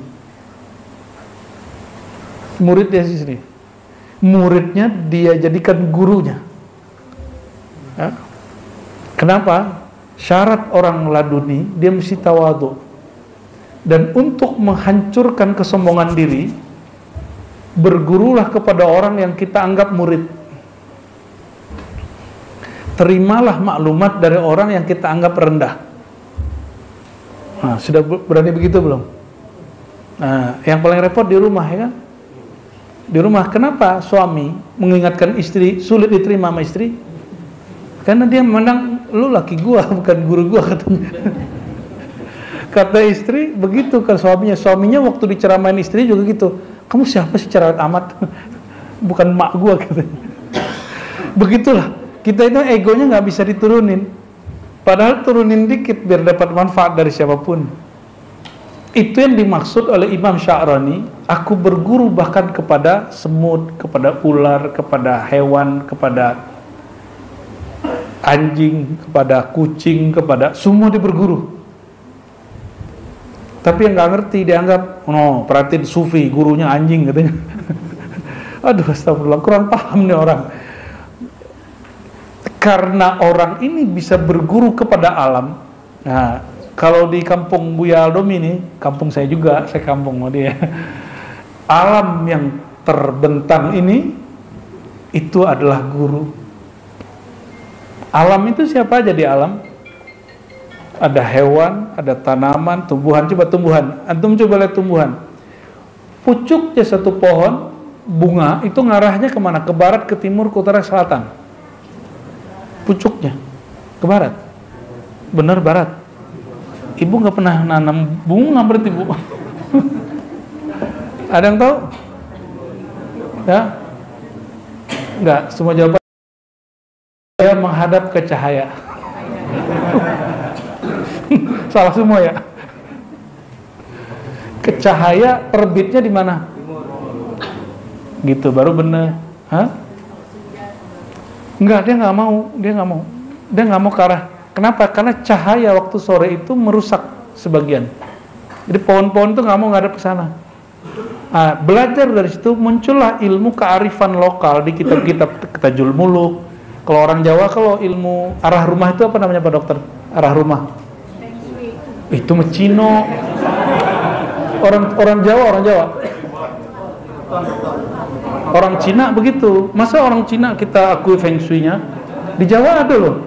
Murid dia di sini. Muridnya dia jadikan gurunya. Ya. Kenapa? Syarat orang laduni dia mesti tawadhu. Dan untuk menghancurkan kesombongan diri, bergurulah kepada orang yang kita anggap murid. Terimalah maklumat dari orang yang kita anggap rendah. Nah, sudah berani begitu belum? Nah, yang paling repot di rumah, ya kan? Di rumah, kenapa suami mengingatkan istri sulit diterima sama istri? Karena dia memandang, lu laki gua, bukan guru gua, katanya. Kata istri begitu ke suaminya. Suaminya waktu diceramain istri juga gitu. Kamu siapa sih cerewet amat? Bukan mak gua, katanya. Begitulah. Kita itu egonya nggak bisa diturunin. Padahal turunin dikit biar dapat manfaat dari siapapun. Itu yang dimaksud oleh Imam Sya'rani. Aku berguru bahkan kepada semut, kepada ular, kepada hewan, kepada anjing, kepada kucing, kepada semua dia berguru. Tapi yang nggak ngerti dianggap, no, perhatiin sufi, gurunya anjing, katanya. Aduh, astagfirullah, kurang paham nih orang. Karena orang ini bisa berguru kepada alam. Nah, kalau di kampung Buya Aldom ini, kampung saya juga, saya kampung sama dia. Alam yang terbentang ini, itu adalah guru. Alam itu siapa aja di alam? Ada hewan, ada tanaman, tumbuhan. Coba tumbuhan, antum coba lihat tumbuhan. Pucuknya satu pohon, bunga, itu ngarahnya kemana? Ke barat, ke timur, ke utara, selatan. Pucuknya ke barat, benar barat. Ibu nggak pernah nanam bunga berarti, Bu? Ada yang tahu? Ya, nggak. Semua jawaban saya menghadap ke cahaya. Salah semua ya. Ke cahaya, terbitnya di mana? Gitu baru benar. Hah? Enggak, dia nggak mau ke arah. Kenapa? Karena cahaya waktu sore itu merusak sebagian. Jadi pohon-pohon itu nggak mau ngadap ke sana. Nah, belajar dari situ muncullah ilmu kearifan lokal di kitab-kitab Tajul Muluk. Kalau orang Jawa, kalau ilmu arah rumah itu apa namanya Pak Dokter? Arah rumah. Itu mecino. Orang Jawa. Orang Cina begitu. Masa orang Cina kita akui feng shui-nya? Di Jawa ada loh.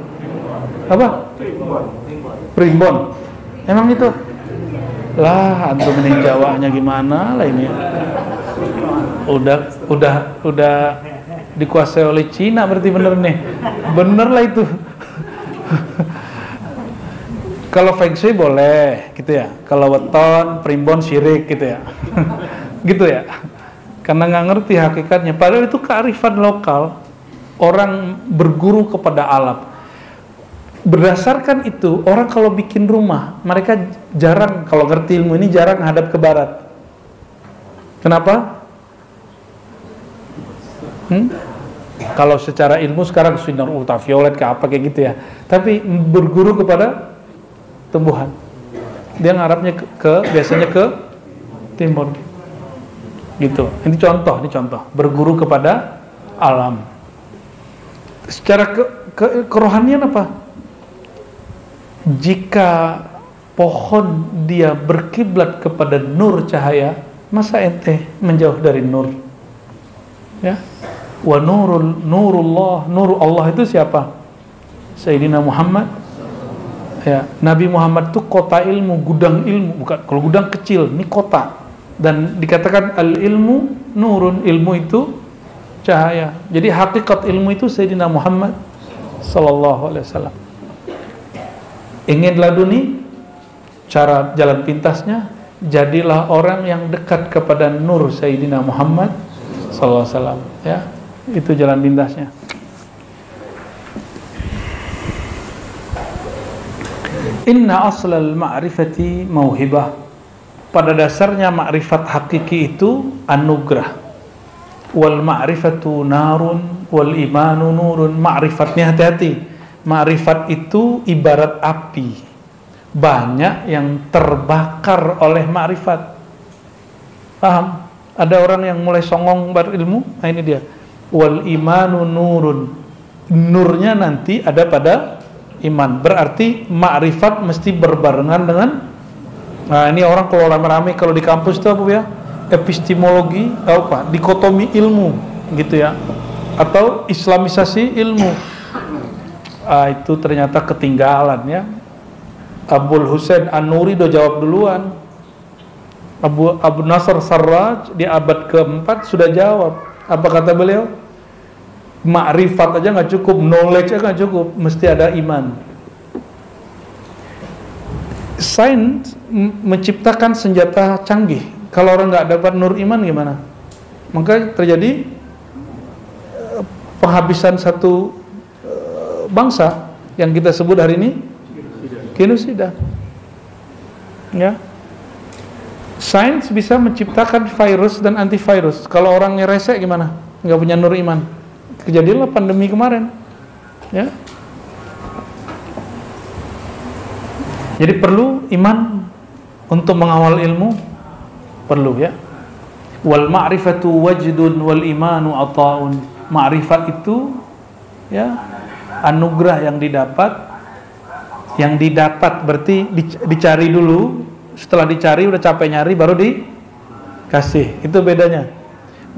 Apa? Primbon. Emang itu? Lah, antum ini Jawanya gimana lah ini? Udah dikuasai oleh Cina berarti bener nih. Bener lah itu. Kalau feng shui boleh gitu ya. Kalau weton, primbon, syirik gitu ya. Gitu ya. Karena nggak ngerti hakikatnya. Padahal itu kearifan lokal. Orang berguru kepada alam. Berdasarkan itu, orang kalau bikin rumah, mereka jarang, kalau ngerti ilmu ini, jarang hadap ke barat. Kenapa? Kalau secara ilmu sekarang sinar ultraviolet ke apa kayak gitu ya. Tapi berguru kepada tumbuhan. Dia ngarapnya biasanya ke timur. Gitu. Ini contoh. Berguru kepada alam. Secara kerohanian apa? Jika pohon dia berkiblat kepada nur cahaya, masa ente menjauh dari nur? Ya. Wa nurullah, nur Allah itu siapa? Sayyidina Muhammad. Ya, Nabi Muhammad itu kota ilmu, gudang ilmu, bukan kalau gudang kecil, ini kota. Dan dikatakan al-ilmu nurun, ilmu itu cahaya. Jadi hakikat ilmu itu Sayyidina Muhammad sallallahu alaihi wasallam. Ingin laduni cara jalan pintasnya, jadilah orang yang dekat kepada nur Sayyidina Muhammad sallallahu alaihi wasallam, ya. Itu jalan pintasnya. Inna aslal ma'rifati mauhibah. Pada dasarnya ma'rifat hakiki itu anugerah. Wal ma'rifatu narun wal imanu nurun. Ma'rifatnya hati-hati. Ma'rifat itu ibarat api. Banyak yang terbakar oleh ma'rifat. Paham? Ada orang yang mulai songong berilmu. Nah ini dia. Wal imanu nurun. Nurnya nanti ada pada iman. Berarti ma'rifat mesti berbarengan dengan, nah ini orang kalau rame-rame kalau di kampus itu apa ya, epistemologi apa, dikotomi ilmu gitu ya, atau islamisasi ilmu. Itu ternyata ketinggalan ya. Abul Husain An-Nuri udah jawab duluan. Abu Nasr Sarraj di abad keempat sudah jawab. Apa kata beliau? Ma'rifat aja nggak cukup, knowledge aja nggak cukup, mesti ada iman. Sains menciptakan senjata canggih. Kalau orang nggak dapat nur iman gimana? Maka terjadi penghabisan satu bangsa yang kita sebut hari ini genosida. Ya. Sains bisa menciptakan virus dan antivirus. Kalau orangnya rese gimana? Nggak punya nur iman. Kejadianlah pandemi kemarin, ya. Jadi perlu iman untuk mengawal ilmu, perlu ya. Wal ma'rifatu wajdun wal imanu ata'un. Ma'rifat itu ya anugerah yang didapat. Yang didapat berarti dicari dulu. Setelah dicari udah capek nyari baru dikasih. Itu bedanya.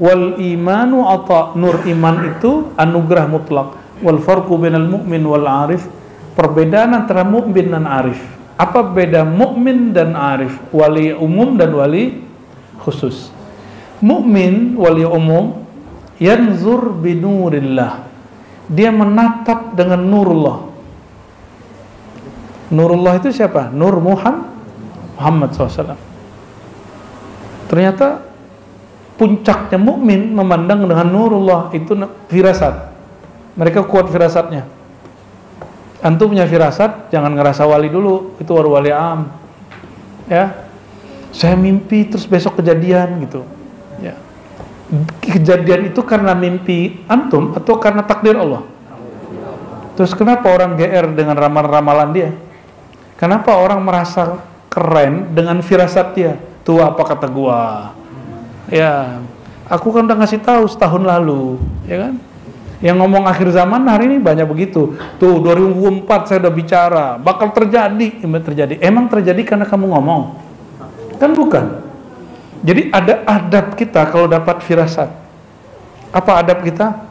Wal imanu ata, nur iman itu anugerah mutlak. Wal farqu bainal mu'min wal arif, perbedaan antara mukmin dan arif. Apa beda mukmin dan arif? Wali umum dan wali khusus. Mukmin wali umum yanzur binurillah. Dia menatap dengan nurullah. Nurullah itu siapa? Nur Muhammad SAW. Ternyata puncaknya mukmin memandang dengan nurullah itu firasat. Mereka kuat firasatnya. Antum punya firasat, jangan ngerasa wali dulu, itu baru wali am. Ya. Saya mimpi terus besok kejadian gitu. Ya. Kejadian itu karena mimpi antum atau karena takdir Allah? Terus kenapa orang GR dengan ramalan-ramalan dia? Kenapa orang merasa keren dengan firasat dia? Tuh apa kata gua? Ya, aku kan udah ngasih tahu setahun lalu, ya kan? Yang ngomong akhir zaman hari ini banyak begitu. Tuh 2004 saya udah bicara, bakal terjadi, Emang terjadi karena kamu ngomong? Kan bukan. Jadi ada adab kita kalau dapat firasat. Apa adab kita?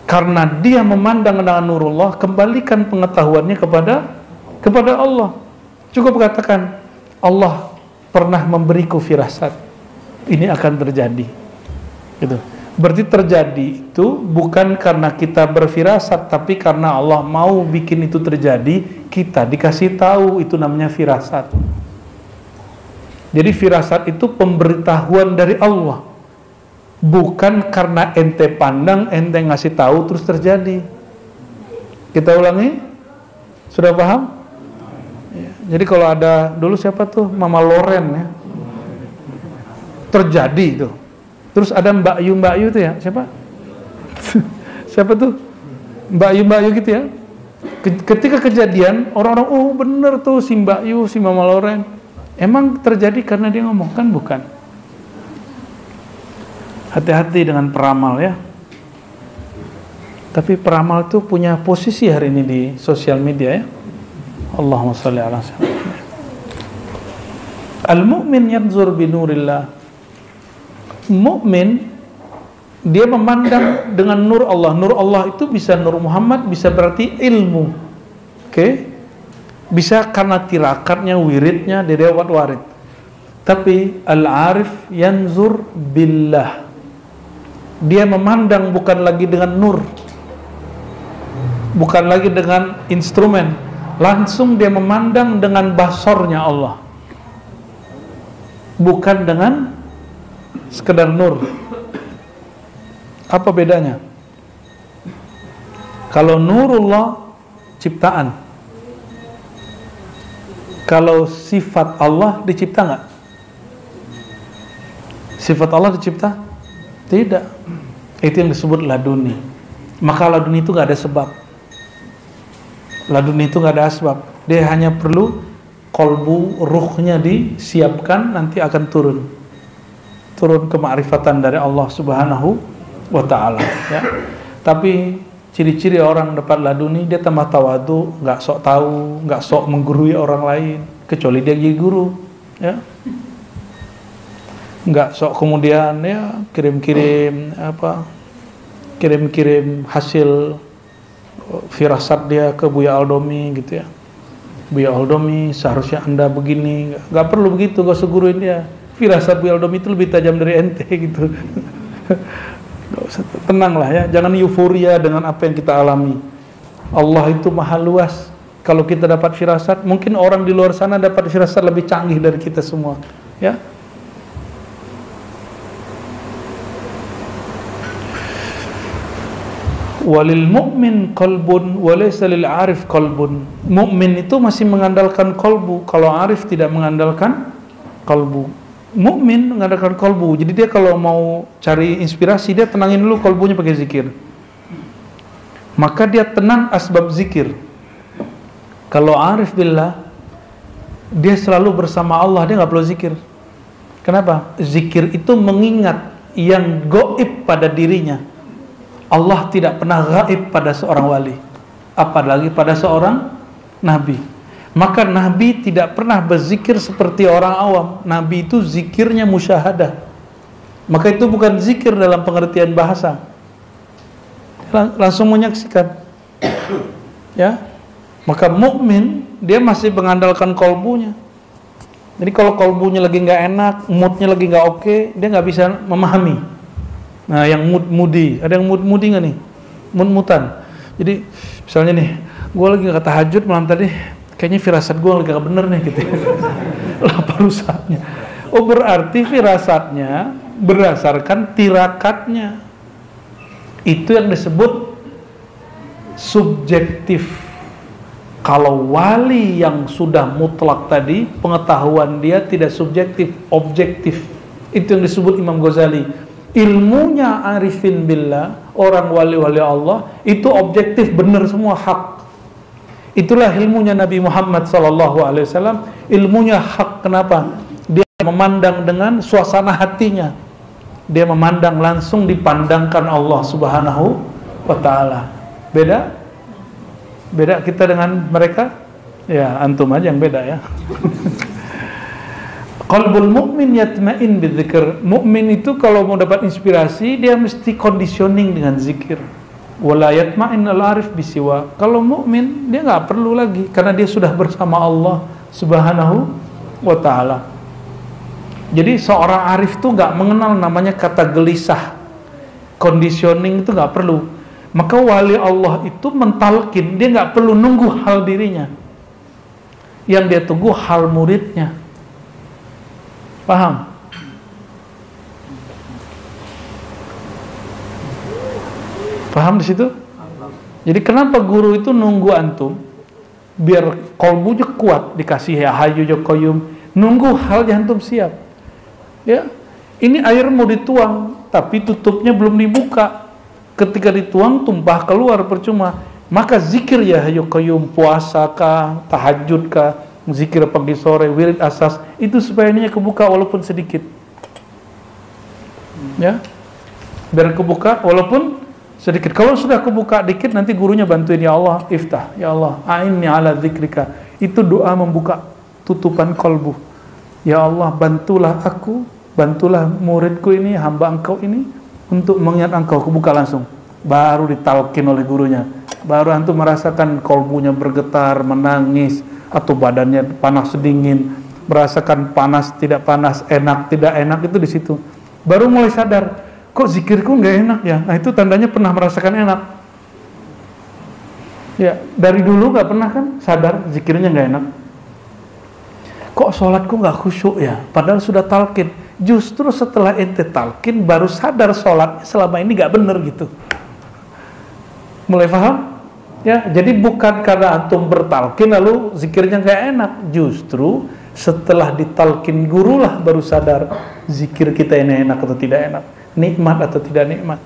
Karena dia memandang dengan nurullah, kembalikan pengetahuannya kepada Allah. Cukup katakan, Allah pernah memberiku firasat. Ini akan terjadi, gitu. Berarti terjadi itu bukan karena kita berfirasat, tapi karena Allah mau bikin itu terjadi. Kita dikasih tahu, itu namanya firasat. Jadi firasat itu pemberitahuan dari Allah, bukan karena ente pandang, ente ngasih tahu terus terjadi. Kita ulangi, sudah paham? Ya. Jadi kalau ada dulu siapa tuh Mama Loren ya, terjadi itu. Terus ada Mbak Yu itu ya, siapa? Siapa tuh? Mbak Yu gitu ya. Ketika kejadian, orang-orang, oh bener tuh si Mbak Yu, si Mama Loren. Emang terjadi karena dia ngomong? Kan bukan. Hati-hati dengan peramal ya. Tapi peramal tuh punya posisi hari ini di sosial media ya. Allahumma sholli ala sayyidina. Al-mu'min yanzur binurillah. Mukmin dia memandang dengan nur Allah. Nur Allah itu bisa nur Muhammad, bisa berarti ilmu. Oke? Bisa karena tirakatnya, wiridnya, dari warid. Tapi al-arif yanzur billah. Dia memandang bukan lagi dengan nur, bukan lagi dengan instrumen, langsung dia memandang dengan basornya Allah, bukan dengan sekedar nur. Apa bedanya? Kalau nurullah ciptaan, kalau sifat Allah dicipta nggak? Sifat Allah dicipta? Tidak. Itu yang disebut laduni. Maka laduni itu nggak ada sebab. Laduni itu nggak ada sebab. Dia hanya perlu kolbu, ruhnya disiapkan, nanti akan turun ke ma'rifatan dari Allah Subhanahu wa ta'ala, ya. Tapi ciri-ciri orang dapat laduni, dia tambah tawadu, nggak sok tahu, nggak sok menggurui orang lain, kecuali dia jadi guru, ya. Nggak sok kemudian ya kirim-kirim hasil firasat dia ke Buya Aldomi gitu ya. Buya Aldomi seharusnya Anda begini, nggak perlu begitu, gak usah guruin dia. Firasat Buya Aldomi itu lebih tajam dari ente gitu. Gak usah, tenanglah ya, jangan euforia dengan apa yang kita alami. Allah itu maha luas. Kalau kita dapat firasat, mungkin orang di luar sana dapat firasat lebih canggih dari kita semua, ya. Walil mu'min qalbun walaysa lil arif qalbun. Mukmin itu masih mengandalkan kolbu, kalau arif tidak mengandalkan kolbu. Mukmin mengandalkan kolbu, jadi dia kalau mau cari inspirasi, dia tenangin dulu kolbunya pakai zikir, maka dia tenang asbab zikir. Kalau arif billah, dia selalu bersama Allah, dia nggak perlu zikir. Kenapa? Zikir itu mengingat yang gaib pada dirinya. Allah tidak pernah gaib pada seorang wali, apalagi pada seorang nabi. Maka nabi tidak pernah berzikir seperti orang awam. Nabi itu zikirnya musyahadah. Maka itu bukan zikir dalam pengertian bahasa, langsung menyaksikan, ya. Maka mukmin dia masih mengandalkan kolbunya. Jadi kalau kolbunya lagi nggak enak, moodnya lagi nggak oke, dia nggak bisa memahami. Nah, yang mood-moody, ada yang mood-moody nggak nih? Mood-mutan. Jadi misalnya nih, gue lagi nggak tahajud malam tadi, kayaknya firasat gue lagi nggak bener nih gitu. Lapar rusaknya. Oh, berarti firasatnya berdasarkan tirakatnya. Itu yang disebut subjektif. Kalau wali yang sudah mutlak tadi, pengetahuan dia tidak subjektif, objektif. Itu yang disebut Imam Ghazali. Ilmunya arifin billah, orang wali-wali Allah, itu objektif, benar semua, hak. Itulah ilmunya Nabi Muhammad SAW. Ilmunya hak. Kenapa? Dia memandang dengan suasana hatinya. Dia memandang langsung, dipandangkan Allah Subhanahu wa ta'ala. Beda? Beda kita dengan mereka? Ya, antum aja yang beda ya. Qalbul mu'min yatma'in bidzikr. Mukmin itu kalau mau dapat inspirasi, dia mesti conditioning dengan zikir. Wala yatma'in al-arif bisiwa. Kalau mukmin dia nggak perlu lagi, karena dia sudah bersama Allah Subhanahu wa ta'ala. Jadi seorang arif itu nggak mengenal namanya kata gelisah. Conditioning itu nggak perlu. Maka wali Allah itu mentalkin, dia nggak perlu nunggu hal dirinya. Yang dia tunggu hal muridnya. Paham? Paham di situ? Jadi kenapa guru itu nunggu antum biar kolbunya kuat, dikasih ya hayu ya qayyum, nunggu hal yang antum siap. Ya. Ini air mau dituang tapi tutupnya belum dibuka. Ketika dituang tumpah keluar percuma. Maka zikir ya hayu qayyum, puasa kah, tahajud kah, zikir pagi sore, wirid asas, itu supaya ininya kebuka walaupun sedikit, ya, biar kebuka walaupun sedikit. Kalau sudah kebuka dikit, nanti gurunya bantuin, ya Allah iftah, ya Allah a'inni ala dzikrika. Itu doa membuka tutupan kolbu. Ya Allah bantulah aku, bantulah muridku ini, hamba engkau ini untuk mengingat engkau. Kebuka langsung, baru ditalkin oleh gurunya, baru antum merasakan kolbunya bergetar, menangis, atau badannya panas dingin, merasakan panas tidak panas, enak tidak enak, itu di situ baru mulai sadar, kok zikirku nggak enak ya? Nah itu tandanya pernah merasakan enak. Ya, dari dulu nggak pernah kan sadar zikirnya nggak enak. Kok sholatku nggak khusyuk ya? Padahal sudah talqin. Justru setelah ente talqin baru sadar sholatnya selama ini nggak bener gitu. Mulai paham? Ya, jadi bukan karena antum bertalqin lalu zikirnya nggak enak. Justru setelah ditalqin guru lah baru sadar zikir kita ini enak atau tidak enak, nikmat atau tidak nikmat.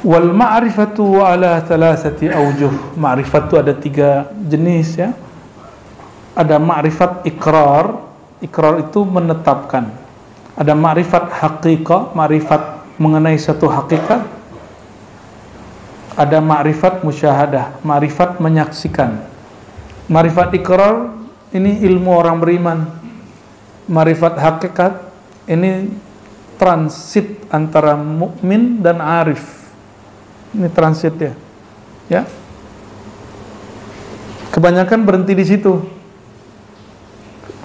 Wal ma'rifatu ala thalathati awjuh. Ma'rifat itu ada 3 jenis ya. Ada ma'rifat ikrar. Ikrar itu menetapkan. Ada ma'rifat haqiqah, ma'rifat mengenai satu hakikat. Ada ma'rifat musyahadah, ma'rifat menyaksikan. Ma'rifat ikrar ini ilmu orang beriman. Ma'rifat hakikat ini transit antara mukmin dan arif. Ini transit ya. Ya. Kebanyakan berhenti di situ.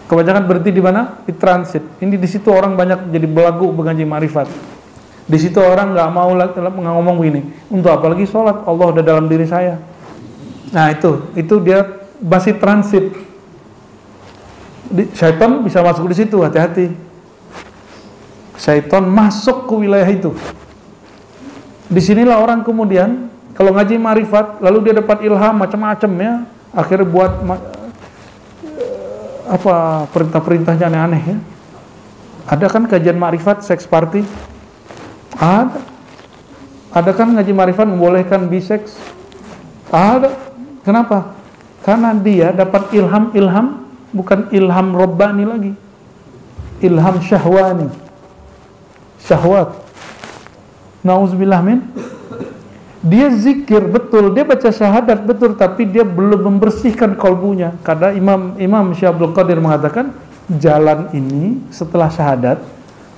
Kebanyakan berhenti di mana? Di transit. Ini di situ orang banyak jadi belagu mengaji ma'rifat. Di situ orang nggak mau ngomong begini. Untuk apa lagi sholat? Allah udah dalam diri saya. Nah itu dia masih transit. Syaitan bisa masuk di situ, hati-hati. Syaitan masuk ke wilayah itu. Disinilah orang kemudian kalau ngaji ma'rifat, lalu dia dapat ilham macam-macam ya, akhirnya buat perintah-perintahnya aneh-aneh ya. Ada kan kajian ma'rifat seks party? Ada kan ngaji ma'rifat membolehkan biseks? Ada. Kenapa? Karena dia dapat ilham, bukan ilham robbani lagi, ilham syahwani, syahwat. Nauzubillah min. Dia zikir betul, dia baca syahadat betul, tapi dia belum membersihkan kalbunya. Karena Imam Syekh Abdul Qadir mengatakan jalan ini setelah syahadat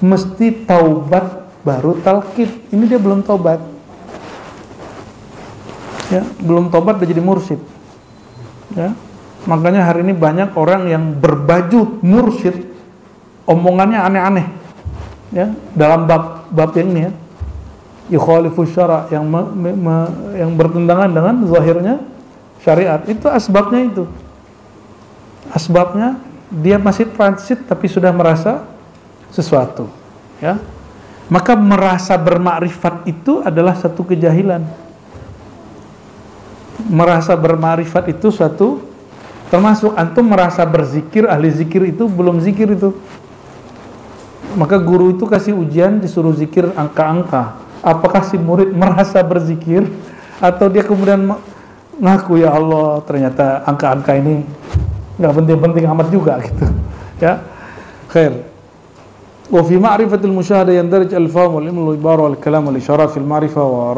mesti taubat baru talqin. Ini dia belum taubat. Ya, belum taubat udah jadi mursyid. Ya. Makanya hari ini banyak orang yang berbaju mursyid, omongannya aneh-aneh. Ya, dalam bab yang ini ya. Yukhalifu syara' yang bertentangan dengan zahirnya syariat. Itu asbabnya itu. Asbabnya dia masih transit tapi sudah merasa sesuatu. Ya. Maka merasa bermakrifat itu adalah satu kejahilan. Merasa bermakrifat itu suatu, termasuk antum merasa berzikir, ahli zikir itu belum zikir itu. Maka guru itu kasih ujian, disuruh zikir angka-angka. Apakah si murid merasa berzikir atau dia kemudian ngaku ya Allah ternyata angka-angka ini nggak penting-penting amat juga gitu. Ya. Khair. Wa fi ma'rifatil musyahadah yandarij al-fahm wal ilmu wal ibara wal kalam wal isyara fil ma'rifah wa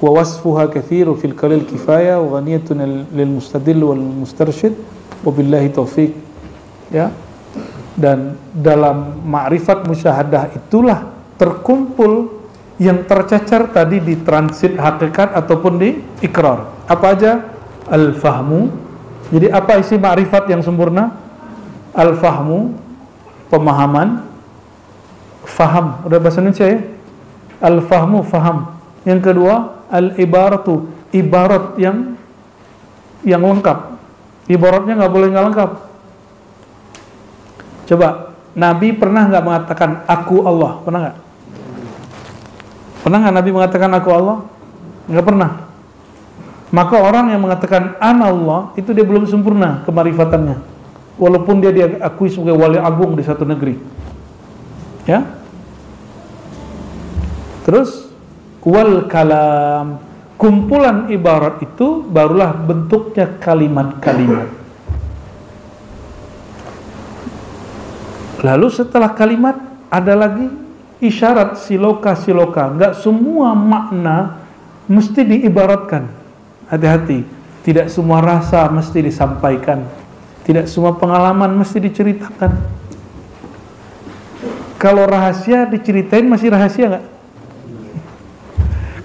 wasfuha kathiru fil qalil kifaya wa ghaniyatun lil mustadil wal mustarsyid wa billahi taufiq. Ya. Dan dalam ma'rifat musyahadah itulah terkumpul yang tercecer tadi di transit hakikat ataupun di ikrar. Apa aja? Al-fahmu. Jadi apa isi ma'rifat yang sempurna? Al-fahmu, pemahaman. Faham, udah bahasa Indonesia ya? Al-fahmu, faham. Yang kedua, al-ibaratu, ibarat yang lengkap. Ibaratnya nggak boleh nggak lengkap. Coba, Nabi pernah nggak mengatakan aku Allah? Pernah nggak? Pernah nggak Nabi mengatakan aku Allah? Nggak pernah. Maka orang yang mengatakan ana Allah itu dia belum sempurna kemarifatannya, walaupun dia diakui sebagai wali agung di satu negeri. Ya. Terus wal kalam, kumpulan ibarat itu barulah bentuknya kalimat-kalimat. Lalu setelah kalimat ada lagi isyarat, siloka-siloka. Enggak semua makna mesti diibaratkan. Hati-hati, tidak semua rasa mesti disampaikan, tidak semua pengalaman mesti diceritakan. Kalau rahasia diceritain masih rahasia nggak?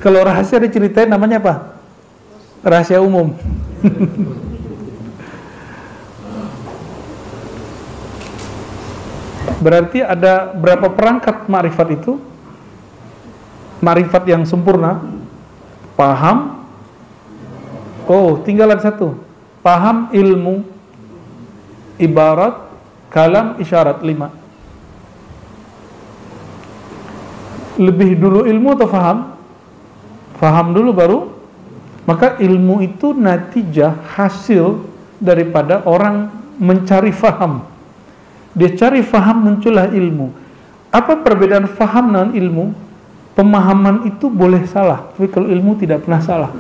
Kalau rahasia diceritain namanya apa? Rahasia umum. Berarti ada berapa perangkat ma'rifat itu? Ma'rifat yang sempurna, paham. Oh, tinggalan satu. Paham, ilmu, ibarat, kalam, isyarat, 5. Lebih dulu ilmu atau faham? Faham dulu baru. Maka ilmu itu natijah, hasil daripada orang mencari faham. Dia cari faham, muncullah ilmu. Apa perbedaan faham dengan ilmu? Pemahaman itu boleh salah, tapi kalau ilmu tidak pernah salah.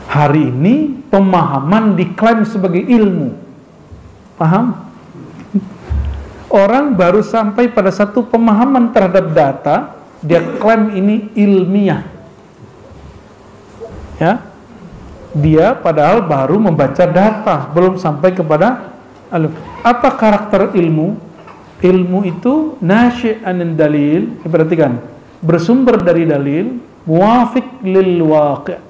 Hari ini pemahaman diklaim sebagai ilmu. Paham? Orang baru sampai pada satu pemahaman terhadap data, dia klaim ini ilmiah. Ya, dia padahal baru membaca data, belum sampai kepada apa karakter ilmu? Ilmu itu nasyi' anin dalil, perhatikan, bersumber dari dalil, muwafiq lil waqi',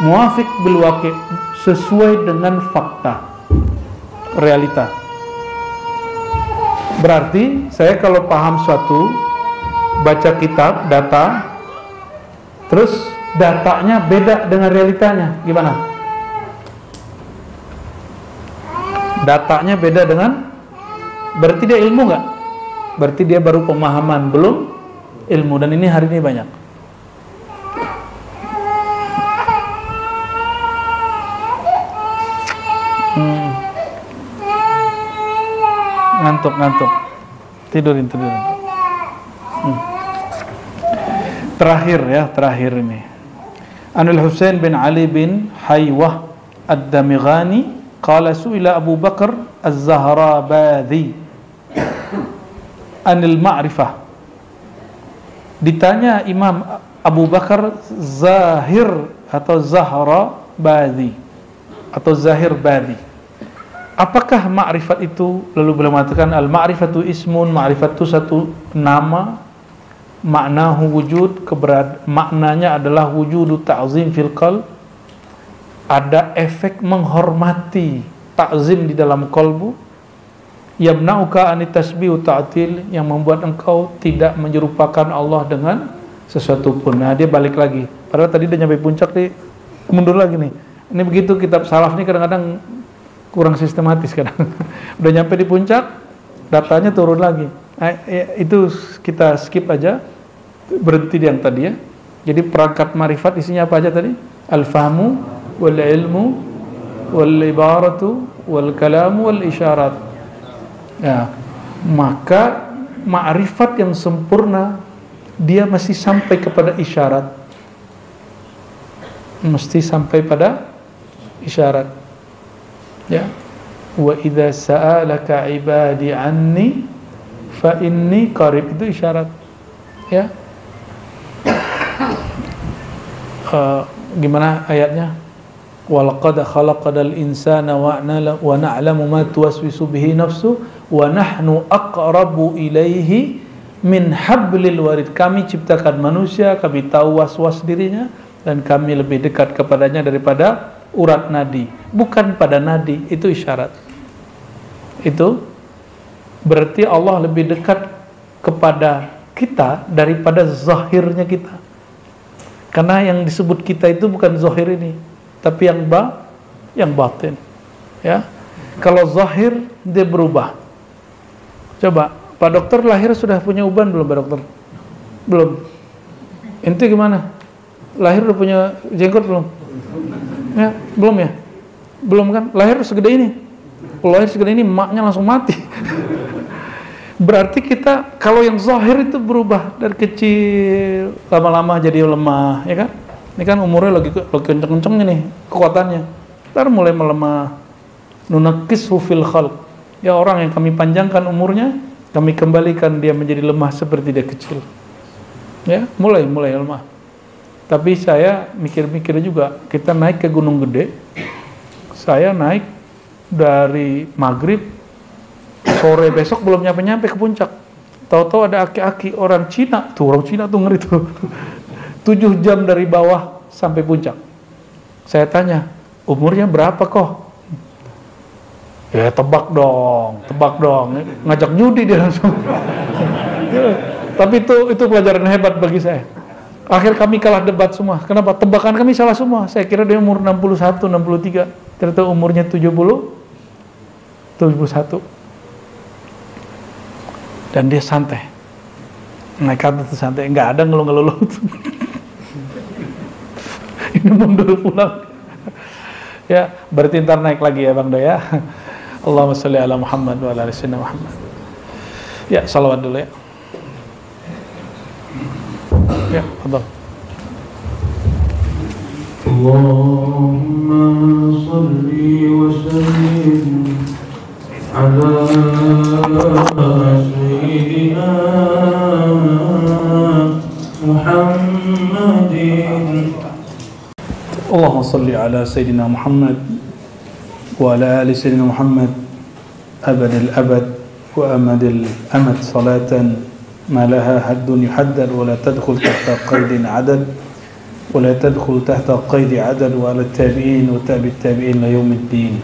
muwafiq bil waqi', sesuai dengan fakta, realita. Berarti saya kalau paham suatu, baca kitab, data, terus datanya beda dengan realitanya, gimana? Datanya beda dengan, berarti dia ilmu nggak? Berarti dia baru pemahaman, belum ilmu. Dan ini hari ini banyak. Ngantuk. Tidurin. Terakhir ini. Anil Husain bin Ali bin Haywah ad-Damighani qala su'ila Abu Bakar az-Zahrabadhi anil ma'rifah. Ditanya Imam Abu Bakar Zahir atau Zahrabadhi atau Zahir Badi, apakah ma'rifat itu? Lalu beliau mengatakan al-ma'rifatu ismun, ma'rifat itu satu nama, maknahu wujud, maknanya adalah wujudu ta'zim fil qalb, ada efek menghormati, ta'zim di dalam kalbu, yamna'uka anit tasbih ta'til, yang membuat engkau tidak menyerupakan Allah dengan sesuatu pun. Nah, dia balik lagi, padahal tadi dia nyampe puncak, dia mundur lagi nih. Ini begitu kitab salaf nih kadang-kadang kurang sistematis kadang. Udah nyampe di puncak, datanya turun lagi. Itu kita skip aja, berhenti di yang tadi ya. Jadi perangkat marifat isinya apa aja tadi? Al-fahmu wal ilmu wal ibaratu wal kalamu wal isyarat. Ya, maka ma'rifat yang sempurna dia masih sampai kepada isyarat. Mesti sampai pada isyarat. Ya, wa idza sa'alaka ibadi anni fa inni qarib, itu isyarat. Ya, gimana ayatnya? Walaqad khalaqal insana wa na'lamu ma tuwaswisu bihi nafsu wa nahnu aqrabu ilaihi min hablil warid. Kami ciptakan manusia, kami tahu was-was dirinya, dan kami lebih dekat kepadanya daripada urat nadi. Bukan pada nadi, itu isyarat. Itu berarti Allah lebih dekat kepada kita daripada zahirnya kita. Karena yang disebut kita itu bukan zahir ini, tapi yang batin. Ya. Kalau zahir dia berubah. Coba, Pak Dokter lahir sudah punya uban belum, Pak Dokter? Belum. Ente gimana? Lahir udah punya jenggot belum? Ya, belum ya? Belum kan? Lahir segede ini. Kalau lahir segede ini, maknya langsung mati. Berarti kita, kalau yang zahir itu berubah dari kecil, lama-lama jadi lemah, ya kan? Ini kan umurnya lagi kenceng-kencengnya nih, kekuatannya. Ntar mulai melemah. Nunakishu fil khalq. Ya, orang yang kami panjangkan umurnya, kami kembalikan dia menjadi lemah seperti dia kecil. Ya, mulai lemah. Tapi saya mikir-mikir juga, kita naik ke Gunung Gede, saya naik dari maghrib, sore besok belum nyampe ke puncak. Tahu-tahu ada aki-aki orang Cina tuh ngeri tuh. 7 jam dari bawah sampai puncak. Saya tanya, umurnya berapa kok? Ya tebak dong, ngajak judi dia langsung. Tapi itu pelajaran hebat bagi saya. Akhir kami kalah debat semua. Kenapa? Tebakan kami salah semua. Saya kira dia umur 61, 63. Ternyata umurnya 71. Dan dia santai. Naik atas santai, nggak ada ngeluh-ngeluh. Ini mundur pulang. Ya, berarti ntar naik lagi ya Bang Do ya. Allahumma sholli ala Muhammad wa ala ali sayyidina Muhammad. Ya, salawat dulu ya. Ya, fadhal. Allahumma sholli wa sallim ala sayyidina Muhammadin. Allahumma salli ala sayyidina Muhammad wa ala ali sayyidina Muhammad abadil abad wa amadil amad salatan ما لها حد يحدد ولا تدخل تحت قيد عدد ولا تدخل تحت قيد عدد وعلى التابعين وتابع التابعين ليوم الدين.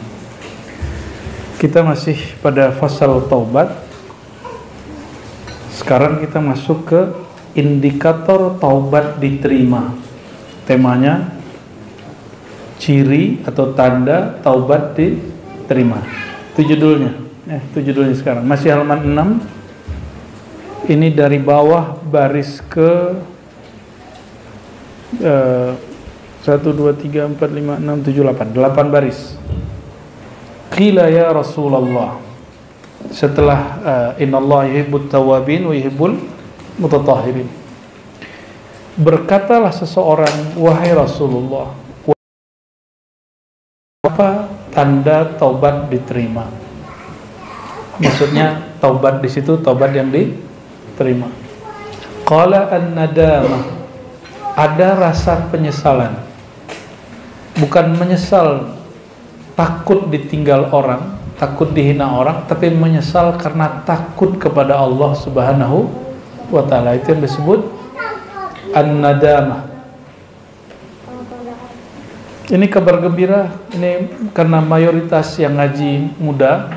Kita masih pada fasal taubat. Sekarang kita masuk ke indikator taubat diterima. Temanya ciri atau tanda taubat diterima. Itu judulnya. Itu judulnya sekarang. Masih halaman 6. Ini dari bawah baris ke 1, 2, 3, 4, 5, 6, 7, 8 baris. Qila ya Rasulullah. Setelah innallaha yuhibbut tawwabin wa yuhibbul mutatahhirin. Berkatalah seseorang, wahai Rasulullah, apa tanda taubat diterima? Maksudnya taubat di situ taubat yang diterima. Qala an-nadamah, ada rasa penyesalan. Bukan menyesal takut ditinggal orang, takut dihina orang, tapi menyesal karena takut kepada Allah Subhanahu wa ta'ala. Itu yang disebut an-nadamah. Ini kabar gembira, ini karena mayoritas yang ngaji muda.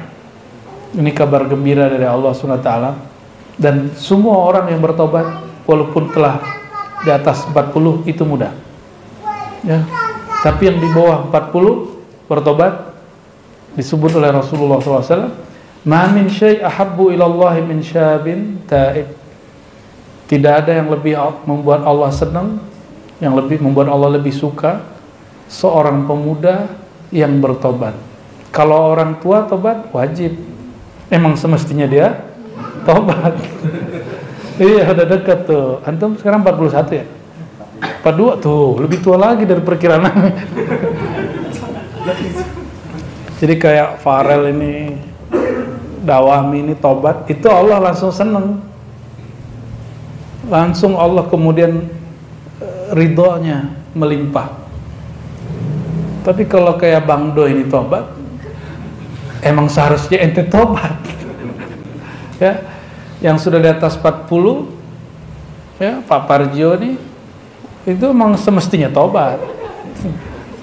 Ini kabar gembira dari Allah Subhanahu wa ta'ala. Dan semua orang yang bertobat walaupun telah di atas 40 itu mudah ya. Tapi yang di bawah 40 bertobat disebut oleh Rasulullah SAW, ma min syai' ahabbu ilallahi min syabin ta'ib. Tidak ada yang lebih membuat Allah senang, yang lebih membuat Allah lebih suka seorang pemuda yang bertobat. Kalau orang tua tobat wajib, emang semestinya dia tobat. Iya, udah dekat tuh. Antum sekarang 41 ya? 42 tuh, lebih tua lagi dari perkiraan. Jadi kayak Farel ini, Dawami ini tobat, itu Allah langsung seneng. Langsung Allah kemudian ridhonya melimpah. Tapi kalau kayak Bang Do ini tobat, emang seharusnya ente tobat. Ya, yang sudah di atas 40 ya, Pak Parjo nih itu emang semestinya tobat.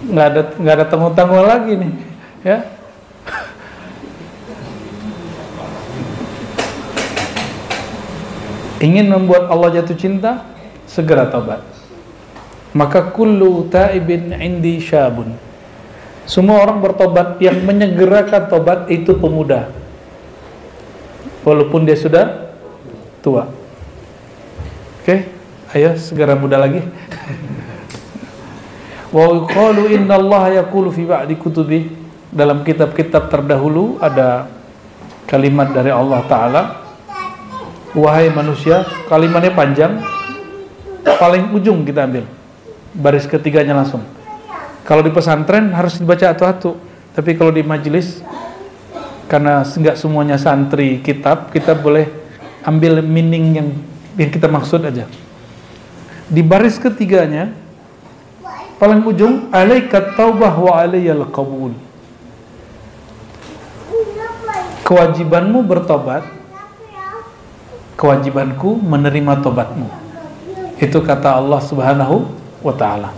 Nggak ada tanggung-tanggung lagi nih ya. Ingin membuat Allah jatuh cinta, segera tobat. Maka kullu taibin indi syabun. Semua orang bertobat, yang menyegerakan tobat itu pemuda. Walaupun dia sudah tua. Oke, ayo segera muda lagi. Wa qalu innallaha yaqulu fi ba'di kutubi. Dalam kitab-kitab terdahulu ada kalimat dari Allah Ta'ala, wahai manusia, kalimatnya panjang, paling ujung kita ambil, baris ketiganya langsung. Kalau di pesantren harus dibaca atu-atu, tapi kalau di majelis, karena enggak semuanya santri kitab, kita boleh ambil meaning yang kita maksud aja. Di baris ketiganya paling ujung, alaikat taubah wa alaiyal qabul. Kewajibanmu bertobat, kewajibanku menerima tobatmu. Itu kata Allah Subhanahu wa ta'ala.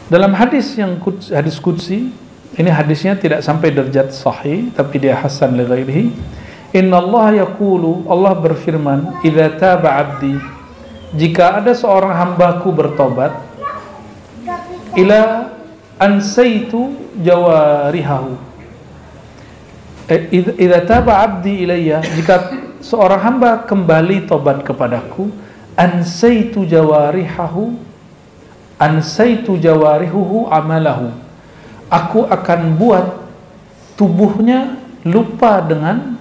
Dalam hadis yang hadis qudsi Ini hadisnya tidak sampai derajat sahih, tapi dia hasan li ghairihi. Innallaha yaqulu, Allah berfirman, idza taba 'abdi, jika ada seorang hambaku bertobat, ila ansaitu jawarihahu. Idza taba 'abdi ilayya, jika seorang hamba kembali tobat kepadaku, ansaitu jawarihuhu amalahu, aku akan buat tubuhnya lupa dengan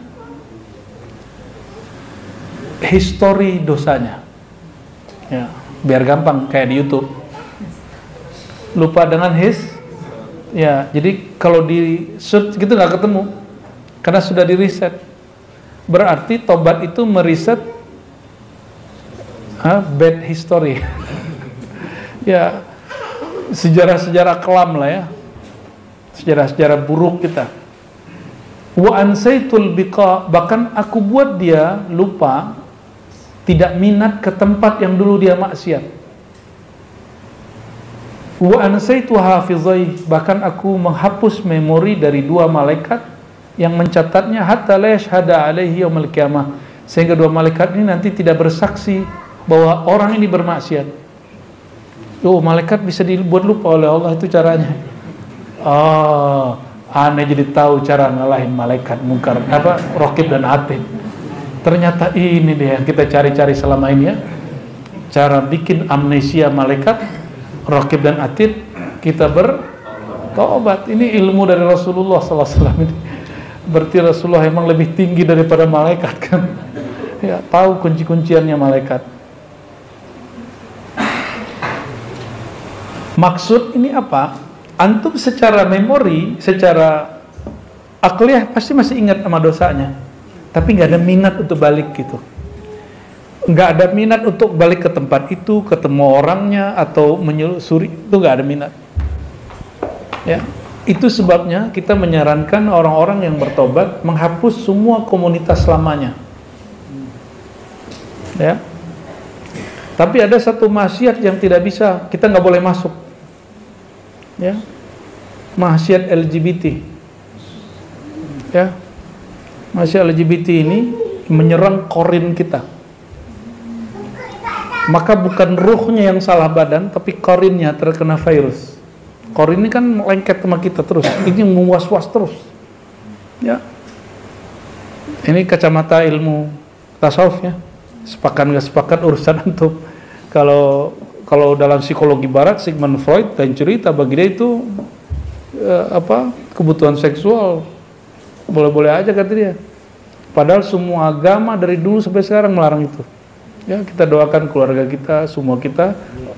histori dosanya. Ya, biar gampang kayak di YouTube. Lupa dengan ya, jadi kalau di search gitu nggak ketemu karena sudah di reset. Berarti tobat itu meriset bad history. Ya, sejarah-sejarah kelam lah ya, sejarah-sejarah buruk kita. Wa ansaitul biqa, bahkan aku buat dia lupa, tidak minat ke tempat yang dulu dia maksiat. Wa ansaitu hafizai, bahkan aku menghapus memori dari dua malaikat yang mencatatnya, hatta la yashhada alaihi yaumil qiyamah, sehingga dua malaikat ini nanti tidak bersaksi bahwa orang ini bermaksiat. Oh, malaikat bisa dibuat lupa oleh Allah, itu caranya. Oh, aneh jadi tahu cara ngalahin malaikat mungkar, Raqib dan Atid. Ternyata ini deh yang kita cari-cari selama ini ya, cara bikin amnesia malaikat, Raqib dan Atid, kita bertobat. Ini ilmu dari Rasulullah SAW ini. Berarti Rasulullah emang lebih tinggi daripada malaikat kan? Ya, tahu kunci-kunciannya malaikat. Maksud ini apa? Antum secara memori, secara akliyah pasti masih ingat sama dosanya, tapi nggak ada minat untuk balik gitu. Nggak ada minat untuk balik ke tempat itu, ketemu orangnya atau menyelusuri, itu nggak ada minat. Ya, itu sebabnya kita menyarankan orang-orang yang bertobat menghapus semua komunitas lamanya. Ya. Tapi ada satu maksiat yang tidak bisa, kita nggak boleh masuk. Ya, maksiat LGBT. Ya, maksiat LGBT ini menyerang korin kita. Maka bukan ruhnya yang salah badan, tapi korinnya terkena virus. Korin ini kan lengket sama kita terus, ini mewas-was terus. Ya, ini kacamata ilmu tasawuf ya. Sepakat nggak sepakat urusan antum. Kalau dalam psikologi barat, Sigmund Freud dan cerita bagi dia itu kebutuhan seksual boleh-boleh aja kata dia. Padahal semua agama dari dulu sampai sekarang melarang itu. Ya, kita doakan keluarga kita, semua kita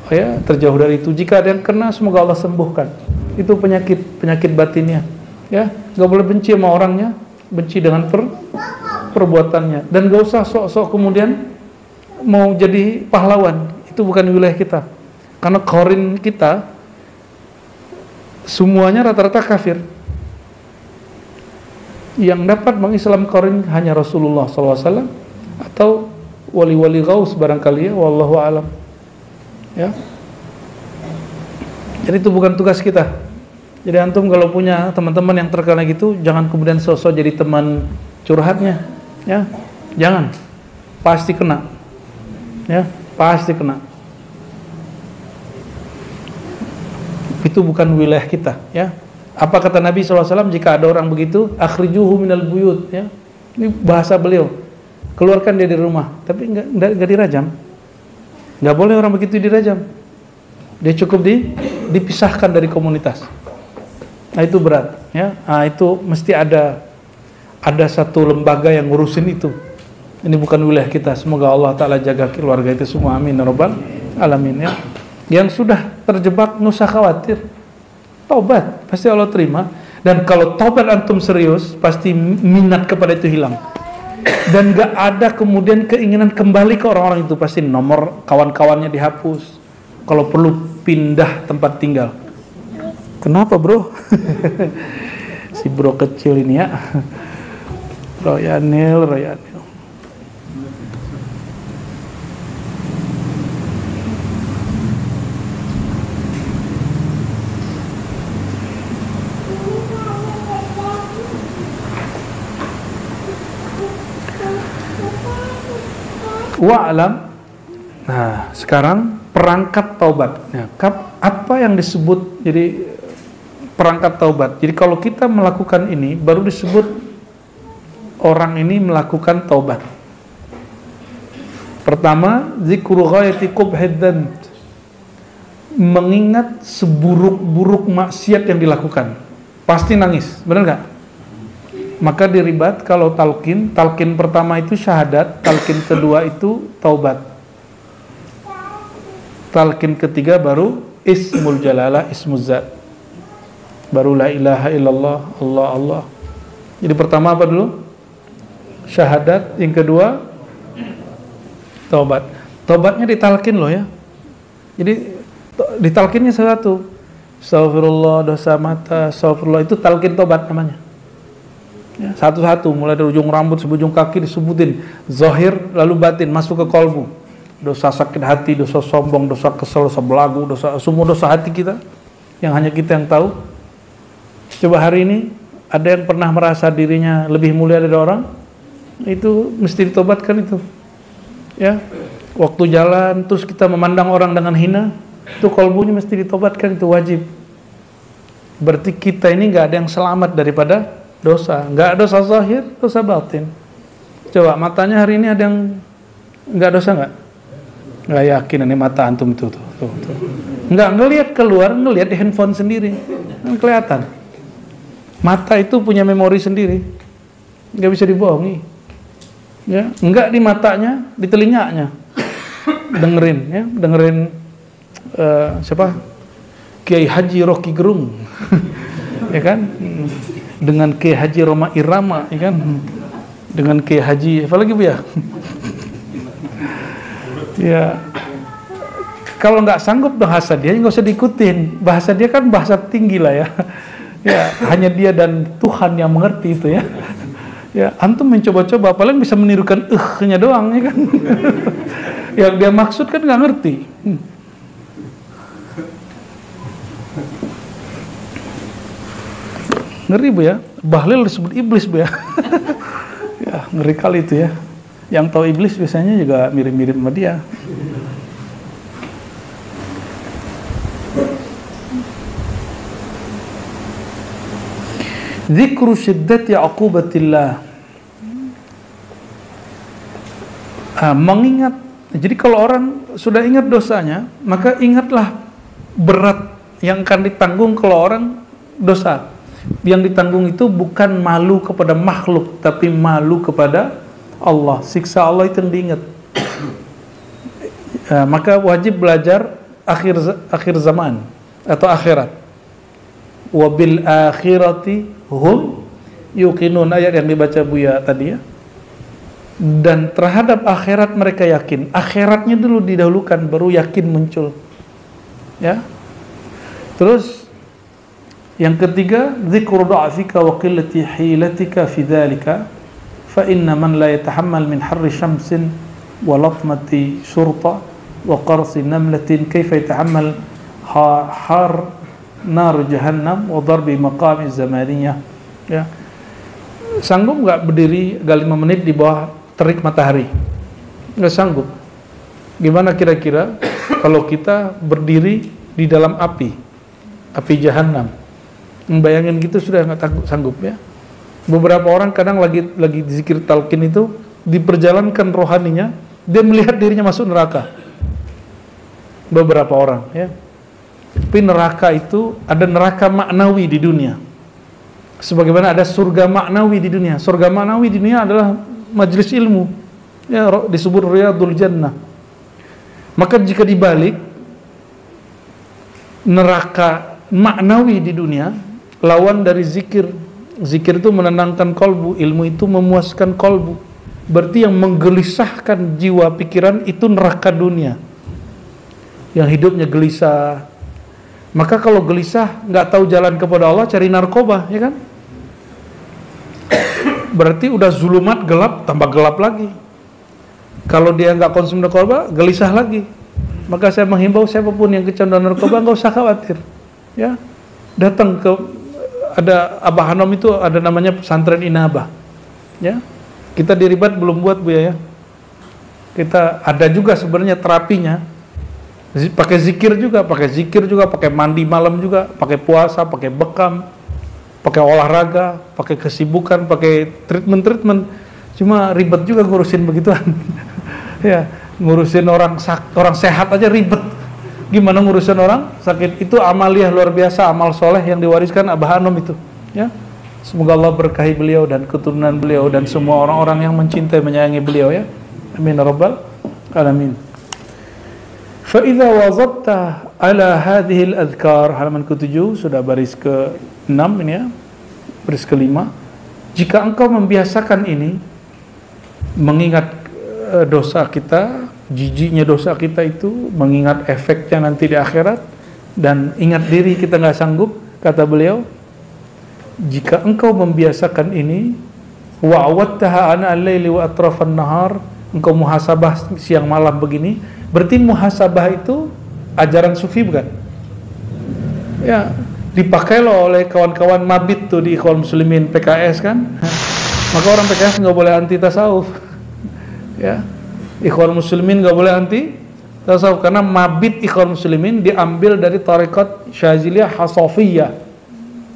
ya terjauh dari itu. Jika ada yang kena, semoga Allah sembuhkan. Itu penyakit batinnya. Ya, nggak boleh benci sama orangnya, benci dengan perbuatannya, dan nggak usah sok-sok kemudian mau jadi pahlawan. Itu bukan wilayah kita, karena korin kita semuanya rata-rata kafir. Yang dapat mengislam korin hanya Rasulullah SAW atau wali-wali gaus barangkali ya, wallahu alam. Ya, jadi itu bukan tugas kita. Jadi antum kalau punya teman-teman yang terkena gitu, jangan kemudian sosok jadi teman curhatnya, ya, jangan, pasti kena, ya, pasti kena. Itu bukan wilayah kita, ya. Apa kata Nabi SAW, jika ada orang begitu, akhrijuhu minal buyut, ya. Ini bahasa beliau, keluarkan dia dari rumah, tapi enggak dirajam. Enggak boleh orang begitu dirajam. Dia cukup dipisahkan dari komunitas. Nah, itu berat, ya. Nah, itu mesti ada satu lembaga yang ngurusin itu. Ini bukan wilayah kita. Semoga Allah Ta'ala jaga keluarga itu semua, amin ya rabbal alamin, ya. Yang sudah terjebak, nggak usah khawatir, tobat pasti Allah terima. Dan kalau tobat antum serius, pasti minat kepada itu hilang, dan nggak ada kemudian keinginan kembali ke orang-orang itu. Pasti nomor kawan-kawannya dihapus, kalau perlu pindah tempat tinggal. Kenapa bro? Si bro kecil ini ya, Royanil. Wa'lam. Nah, sekarang perangkat taubat. Nah, apa yang disebut jadi perangkat taubat? Jadi kalau kita melakukan ini, baru disebut orang ini melakukan taubat. Pertama, zikru ghayati qubhid dzanb, mengingat seburuk-buruk maksiat yang dilakukan. Pasti nangis, benar nggak? Maka diribat kalau talqin pertama itu syahadat, talqin kedua itu taubat. Talqin ketiga baru ismul jalalah, ismul zat. Baru la ilaha illallah, Allah Allah. Jadi pertama apa dulu? Syahadat, yang kedua taubat. Taubatnya ditalqin loh ya. Jadi ditalqinnya satu. Astagfirullah, dosa mata, astagfirullah, itu talqin taubat namanya. Ya, satu-satu, mulai dari ujung rambut sampai ujung kaki disebutin. Zahir lalu batin, masuk ke kolbu. Dosa sakit hati, dosa sombong, dosa kesel, dosa belagu, semua dosa hati kita yang hanya kita yang tahu. Coba hari ini ada yang pernah merasa dirinya lebih mulia dari orang? Itu mesti ditobatkan itu. Ya, waktu jalan terus kita memandang orang dengan hina, itu kolbunya mesti ditobatkan, itu wajib. Berarti kita ini nggak ada yang selamat daripada dosa, nggak dosa zahir, dosa batin. Coba matanya hari ini ada yang nggak dosa nggak? Nggak yakin ini mata antum tuh. Nggak ngelihat keluar, ngelihat di handphone sendiri, kan kelihatan. Mata itu punya memori sendiri, nggak bisa dibohongi. Ya, nggak di matanya, di telinganya. Dengerin siapa? Kiai Haji Rocky Gerung, ya kan? Dengan Kiai Haji Roma Irama, ya kan? Dengan Kiai Haji apa lagi Bu ya? Ya, kalau nggak sanggup bahasa dia nggak usah diikutin. Bahasa dia kan bahasa tinggi lah ya. Ya, hanya dia dan Tuhan yang mengerti itu ya. Ya, antum mencoba-coba, paling bisa menirukan nya doang ya kan. Yang dia maksud kan nggak ngerti. Ngeri Bu ya. Bahlil disebut iblis Bu ya. Ya, ngeri kali itu ya. Yang tahu iblis biasanya juga mirip-mirip sama dia. Zikru syiddati uqubatillah. Mengingat. Jadi kalau orang sudah ingat dosanya, maka ingatlah berat yang akan ditanggung kalau orang dosa. Yang ditanggung itu bukan malu kepada makhluk, tapi malu kepada Allah. Siksa Allah itu yang diingat. Maka wajib belajar akhir zaman atau akhirat. Wabil akhirati hum yuqinun, ayat yang dibaca Buya tadi ya. Dan terhadap akhirat mereka yakin. Akhiratnya dulu didahulukan, baru yakin muncul. Ya. Terus yang ketiga, dzikru da'fika wa qillati hilatika fi dzalika fa inna man la yatahammal min harri syamsin wa latmati syurta wa qarsi namlatin kaifa yatahammal har nar jahannam wa darbi maqami zamaniyah. Ya. Sanggup nggak berdiri agak 5 menit di bawah terik matahari? Nggak sanggup. Gimana kira-kira kalau kita berdiri di dalam api jahanam? Bayangin gitu sudah nggak sanggup ya. Beberapa orang kadang lagi zikir talqin itu, diperjalankan rohaninya, dia melihat dirinya masuk neraka. Beberapa orang ya. Tapi neraka itu ada neraka maknawi di dunia. Sebagaimana ada surga maknawi di dunia. Surga maknawi di dunia adalah majelis ilmu. Ya, disebut Riyadul Jannah. Maka jika dibalik, neraka maknawi di dunia lawan dari zikir. Zikir itu menenangkan kolbu, ilmu itu memuaskan kolbu. Berarti yang menggelisahkan jiwa pikiran itu neraka dunia. Yang hidupnya gelisah. Maka kalau gelisah, nggak tahu jalan kepada Allah, cari narkoba, ya kan? Berarti udah zulumat, gelap, tambah gelap lagi. Kalau dia nggak konsumsi narkoba, gelisah lagi. Maka saya menghimbau siapapun yang kecanduan narkoba, nggak usah khawatir. Ya, datang ke ada Abah Hanom itu ada namanya pesantren Inabah. Ya, kita di Ribat belum buat Bu ya. Kita ada juga sebenarnya terapinya. Pakai zikir juga, pakai mandi malam juga, pakai puasa, pakai bekam, pakai olahraga, pakai kesibukan, pakai treatment. Cuma ribet juga ngurusin begituan. Ya, ngurusin orang sehat aja ribet. Gimana ngurusin orang sakit? Itu amaliyah luar biasa, amal soleh yang diwariskan Abah Anom itu. Ya, semoga Allah berkahi beliau dan keturunan beliau dan semua orang-orang yang mencintai menyayangi beliau ya. Amin ya rabbal alamin. Fa idza wazabta ala hadhihi al-adhkar, halaman ke-7 sudah baris ke-6 ini ya. Baris ke-5. Jika engkau membiasakan ini, mengingat dosa kita, jijiknya dosa kita itu, mengingat efeknya nanti di akhirat, dan ingat diri kita nggak sanggup, kata beliau, jika engkau membiasakan ini, wa awattaha ana al-laili wa atrafan nahar, engkau muhasabah siang malam begini, berarti muhasabah itu ajaran sufi bukan? Ya, dipakai loh oleh kawan-kawan mabit tuh di Ikhwan Muslimin PKS kan. Maka orang PKS nggak boleh anti tasawuf. Ya, Ikhwan Muslimin nggak boleh anti tasawuf karena mabit Ikhwan Muslimin diambil dari tarekat Syadziliyah Hasafiyah.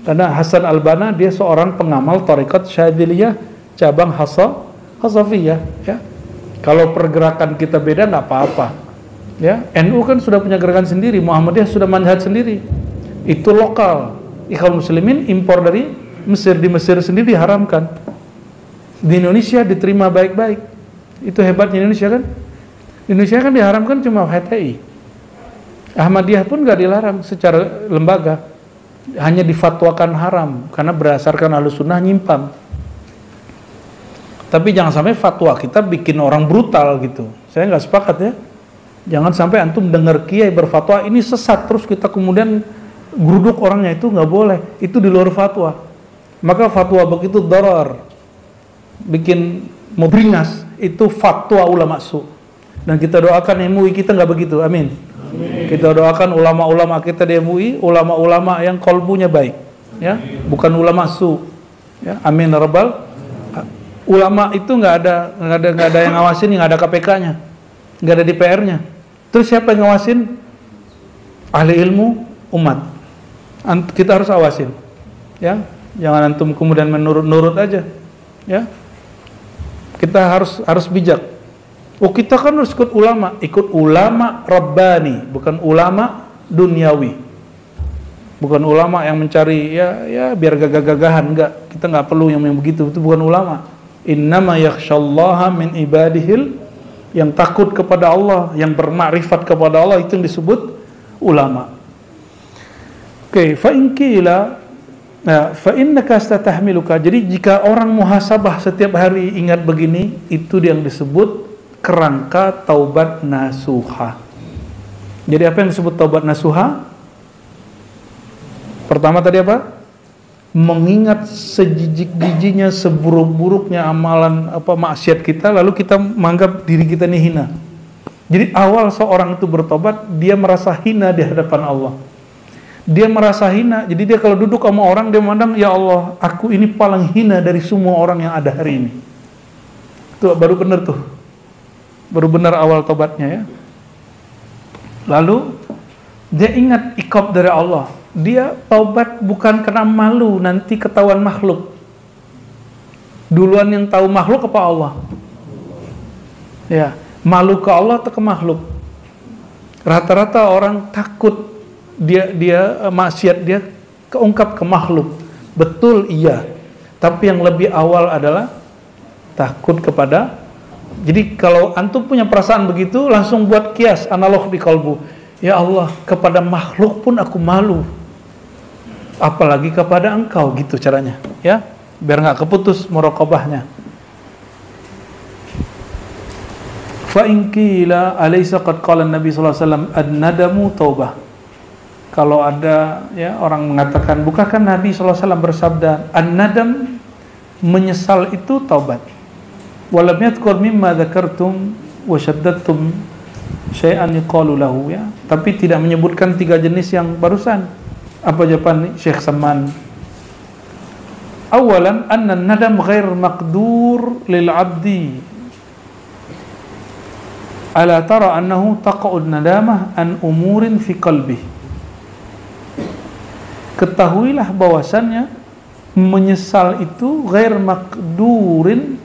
Karena Hasan Al-Banna dia seorang pengamal tarekat Syadziliyah cabang Hasafiyah. Ya, kalau pergerakan kita beda nggak apa-apa. Ya, NU kan sudah punya gerakan sendiri, Muhammadiyah sudah manhaj sendiri. Itu lokal. Ikhwan Muslimin impor dari Mesir, di Mesir sendiri diharamkan. Di Indonesia diterima baik-baik. Itu hebatnya Indonesia kan. Indonesia kan diharamkan cuma HTI. Ahmadiyah pun gak dilarang secara lembaga, hanya difatwakan haram karena berdasarkan Ahlussunnah nyimpang. Tapi jangan sampai fatwa kita bikin orang brutal gitu. Saya nggak sepakat ya. Jangan sampai antum dengar kiai berfatwa ini sesat terus kita kemudian geruduk orangnya, itu nggak boleh. Itu di luar fatwa. Maka fatwa begitu darar, bikin mau beringas, itu fatwa ulama su. Dan kita doakan MUI kita nggak begitu, amin. Kita doakan ulama-ulama kita di MUI, ulama-ulama yang kolbunya baik, ya, bukan ulama su, ya, amin rabbal. Ulama itu nggak ada yang ngawasin, nggak ada KPK-nya, nggak ada DPR-nya. Terus siapa yang ngawasin? Ahli ilmu umat. Kita harus awasin, ya. Jangan antum kemudian menurut-nurut aja, ya. Kita harus bijak. Oh, kita kan harus ikut ulama Rabbani, bukan ulama duniawi. Bukan ulama yang mencari ya biar gagah-gagahan, enggak. Kita nggak perlu yang begitu, itu bukan ulama. Innama yakhsyallaha min ibadihil, yang takut kepada Allah, yang bermakrifat kepada Allah, itu yang disebut ulama. Oke, fa in qila fa innaka statahmiluka. Jadi jika orang muhasabah setiap hari ingat begini, itu yang disebut kerangka taubat nasuha. Jadi apa yang disebut taubat nasuha? Pertama tadi apa? Mengingat sejijik-jijiknya, seburuk-buruknya amalan maksiat kita, lalu kita menganggap diri kita ini hina. Jadi awal seorang itu bertobat, dia merasa hina di hadapan Allah. Dia merasa hina, jadi dia kalau duduk sama orang, dia memandang, ya Allah, aku ini paling hina dari semua orang yang ada hari ini. Itu baru benar tuh. Baru benar awal tobatnya ya. Lalu dia ingat iqab dari Allah. Dia taubat bukan karena malu nanti ketahuan makhluk. Duluan yang tahu makhluk apa Allah? Ya, malu ke Allah atau ke makhluk? Rata-rata orang takut dia maksiat dia keungkap ke makhluk. Betul iya. Tapi yang lebih awal adalah takut kepada. Jadi kalau antum punya perasaan begitu, langsung buat kias analog di kalbu. Ya Allah, kepada makhluk pun aku malu, apalagi kepada engkau, gitu caranya, ya, biar nggak keputus muraqabahnya. Fa in qila alaysa qad qala Nabi sallallahu alaihi wasallam an-nadamu taubah. Kalau ada ya orang mengatakan, bukankah Nabi sallallahu alaihi wasallam bersabda an-nadam, menyesal itu taubat. Walam yadhkur mimma dzakartum wa syaddatum syai'an yuqalu lahu, ya, tapi tidak menyebutkan 3 jenis yang barusan. Apa jawaban Syekh Saman? Awalan anna nadam ghair maqdur lil 'abdi ala tara annahu taqa'ud nadamah an umurin fi qalbi. Ketahuilah bahwasannya menyesal itu ghair maqdurin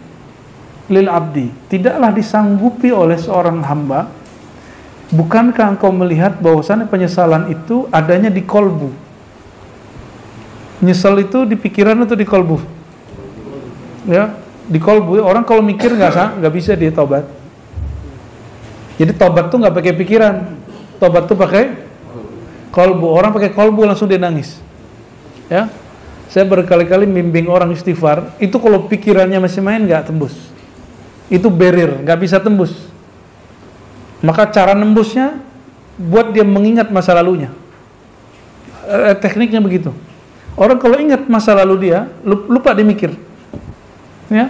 lil abdi, tidaklah disanggupi oleh seorang hamba. Bukankah engkau melihat bahwasannya penyesalan itu adanya di kolbu? Nyesal itu di pikiran atau di kolbu? Ya, di kolbu. Orang kalau mikir nggak bisa dia tobat. Jadi tobat tuh nggak pakai pikiran, tobat tuh pakai kolbu. Orang pakai kolbu langsung dia nangis. Ya, saya berkali-kali bimbing orang istighfar. Itu kalau pikirannya masih main nggak tembus. Itu barrier, nggak bisa tembus. Maka cara nembusnya buat dia mengingat masa lalunya. Tekniknya begitu. Orang kalau ingat masa lalu dia, lupa dia mikir. Ya.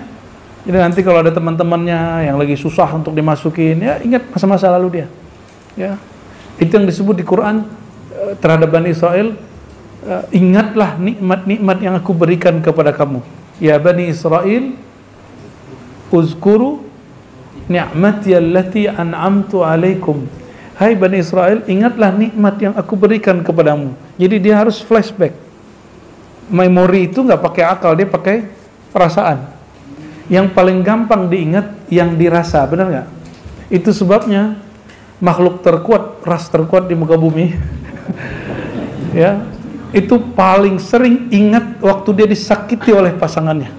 Jadi nanti kalau ada teman-temannya yang lagi susah untuk dimasukin, ya ingat masa-masa lalu dia. Ya. Itu yang disebut di Quran terhadap Bani Israel, ingatlah nikmat-nikmat yang aku berikan kepada kamu. Ya Bani Israel, uzkuru ni'mati allati an'amtu alaikum. Hai Bani Israel, ingatlah nikmat yang aku berikan kepadamu. Jadi dia harus flashback. Memori itu nggak pakai akal, dia pakai perasaan. Yang paling gampang diingat yang dirasa, benar nggak? Itu sebabnya makhluk terkuat, ras terkuat di muka bumi, ya, itu paling sering ingat waktu dia disakiti oleh pasangannya.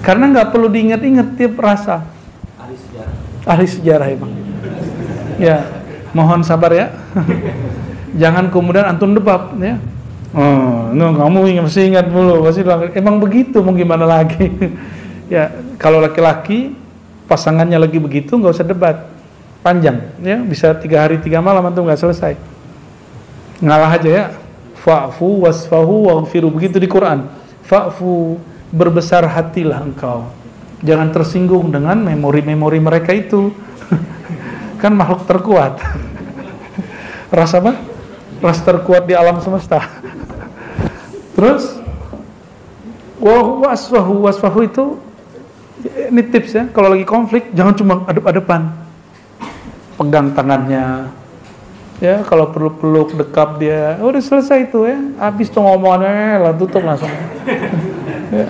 Karena nggak perlu diingat-ingat, dia rasa. Ahli sejarah emang. Ya, mohon sabar ya. Jangan kemudian antum debat ya. Oh, no, kamu masih ingat dulu, masih emang begitu, mau gimana lagi? Ya, kalau laki-laki pasangannya lagi begitu nggak usah debat, panjang, ya bisa 3 hari 3 malam antum nggak selesai. Ngalah aja ya. Fa'fu wasfahu waghfiru, begitu di Quran. Fa'fu, berbesar hatilah engkau, jangan tersinggung dengan memori-memori mereka itu. Kan makhluk terkuat. Rasa apa? Ras terkuat di alam semesta. Terus wasfahu itu, ini tips ya, kalau lagi konflik jangan cuma adep-adepan, pegang tangannya ya, kalau perlu peluk, dekap dia, udah selesai itu ya, habis tuh ngomongannya lah, tutup langsung. Ya.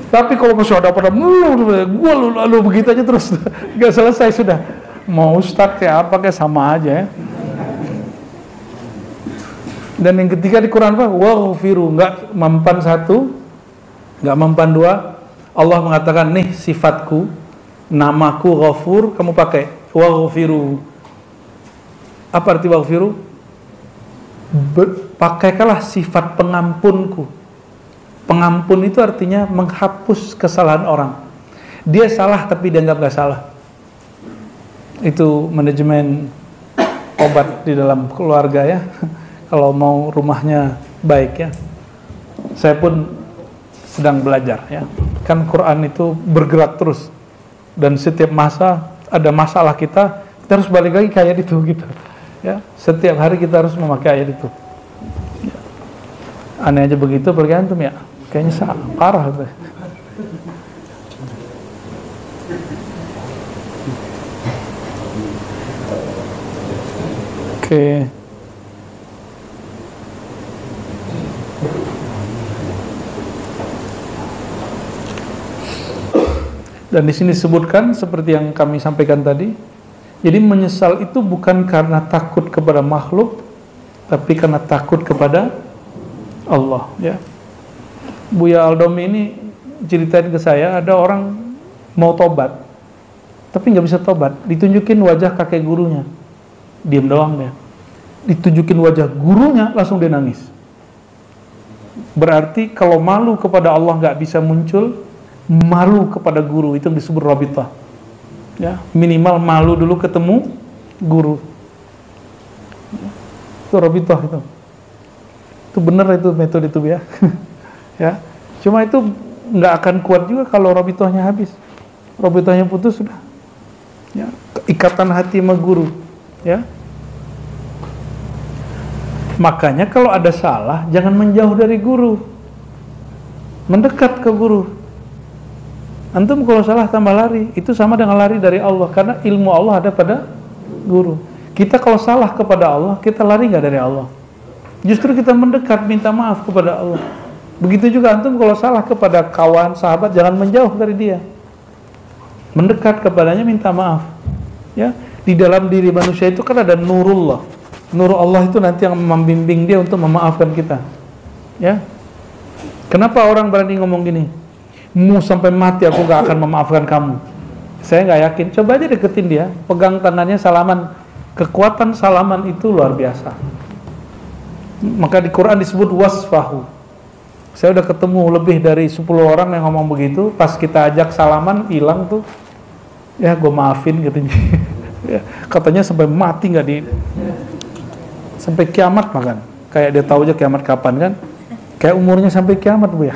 Tapi kalau masih ada pada gue lalu begitu aja terus nggak selesai sudah. Mau start kayak apa kayak sama aja ya. Dan yang ketiga di Quran apa? Waghfiru, nggak mempan 1, nggak mempan 2. Allah mengatakan nih sifatku, namaku Ghafur, kamu pakai waghfiru. Apa arti waghfiru? Pakaikanlah sifat pengampunku. Pengampun itu artinya menghapus kesalahan orang. Dia salah tapi dianggap gak salah. Itu manajemen obat di dalam keluarga ya. Kalau mau rumahnya baik ya. Saya pun sedang belajar ya. Kan Quran itu bergerak terus. Dan setiap masa ada masalah kita harus balik lagi ke ayat itu gitu. Ya, setiap hari kita harus memakai ayat itu. Ya. Aneh aja begitu pergi antum ya. Kayaknya parah tuh. Oke. Dan di sini disebutkan seperti yang kami sampaikan tadi. Jadi menyesal itu bukan karena takut kepada makhluk, tapi karena takut kepada Allah, ya. Buya Aldomi ini ceritain ke saya, ada orang mau tobat, tapi nggak bisa tobat. Ditunjukin wajah kakek gurunya, diam doang dia. Ditunjukin wajah gurunya, langsung dia nangis. Berarti kalau malu kepada Allah nggak bisa muncul, malu kepada guru itu disebut rabitah. Ya, minimal malu dulu ketemu guru. Itu rabitah itu. Itu benar itu metode itu ya. Ya, cuma itu nggak akan kuat juga kalau rabitahnya habis. Rabitahnya putus sudah. Ya, ikatan hati sama guru. Ya. Makanya kalau ada salah jangan menjauh dari guru. Mendekat ke guru. Antum kalau salah tambah lari, itu sama dengan lari dari Allah, karena ilmu Allah ada pada guru. Kita kalau salah kepada Allah, kita lari nggak dari Allah? Justru kita mendekat, minta maaf kepada Allah. Begitu juga antum kalau salah kepada kawan, sahabat, jangan menjauh dari dia. Mendekat kepadanya, minta maaf. Ya, di dalam diri manusia itu kan ada nurullah. Nur Allah itu nanti yang membimbing dia untuk memaafkan kita. Ya. Kenapa orang berani ngomong gini? Mu sampai mati aku gak akan memaafkan kamu. Saya gak yakin. Coba aja deketin dia, pegang tangannya, salaman. Kekuatan salaman itu luar biasa. Maka di Quran disebut wasfahu. Saya udah ketemu lebih dari 10 orang yang ngomong begitu. Pas kita ajak salaman, hilang tuh. Ya gue maafin katanya. Ya, katanya sampai mati gak di... Sampai kiamat makan. Kayak dia tahu aja kiamat kapan kan. Kayak umurnya sampai kiamat bu ya.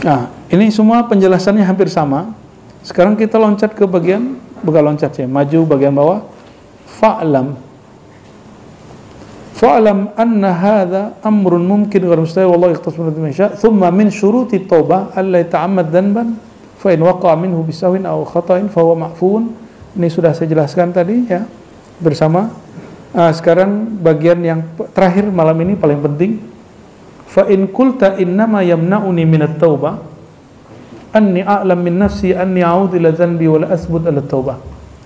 Nah, ini semua penjelasannya hampir sama. Sekarang kita loncat ke bagian, bukan loncat ya, maju bagian bawah. Fa'lam anna hadha amrun mumkin ghairu mustahil wallahu yakhtassu bi yasha. Thumma min syuruti taubah alla yata'ammad dhanban fa in waqa'a minhu bisawin aw khata'in fa huwa ma'fun. Ini sudah saya jelaskan tadi ya bersama. Sekarang bagian yang terakhir malam ini paling penting. Fa in qulta innama yamna'uni min at-taubah anni a'lam min nafsi anni a'udzu ila dhanbi wa la asbut ala taubah.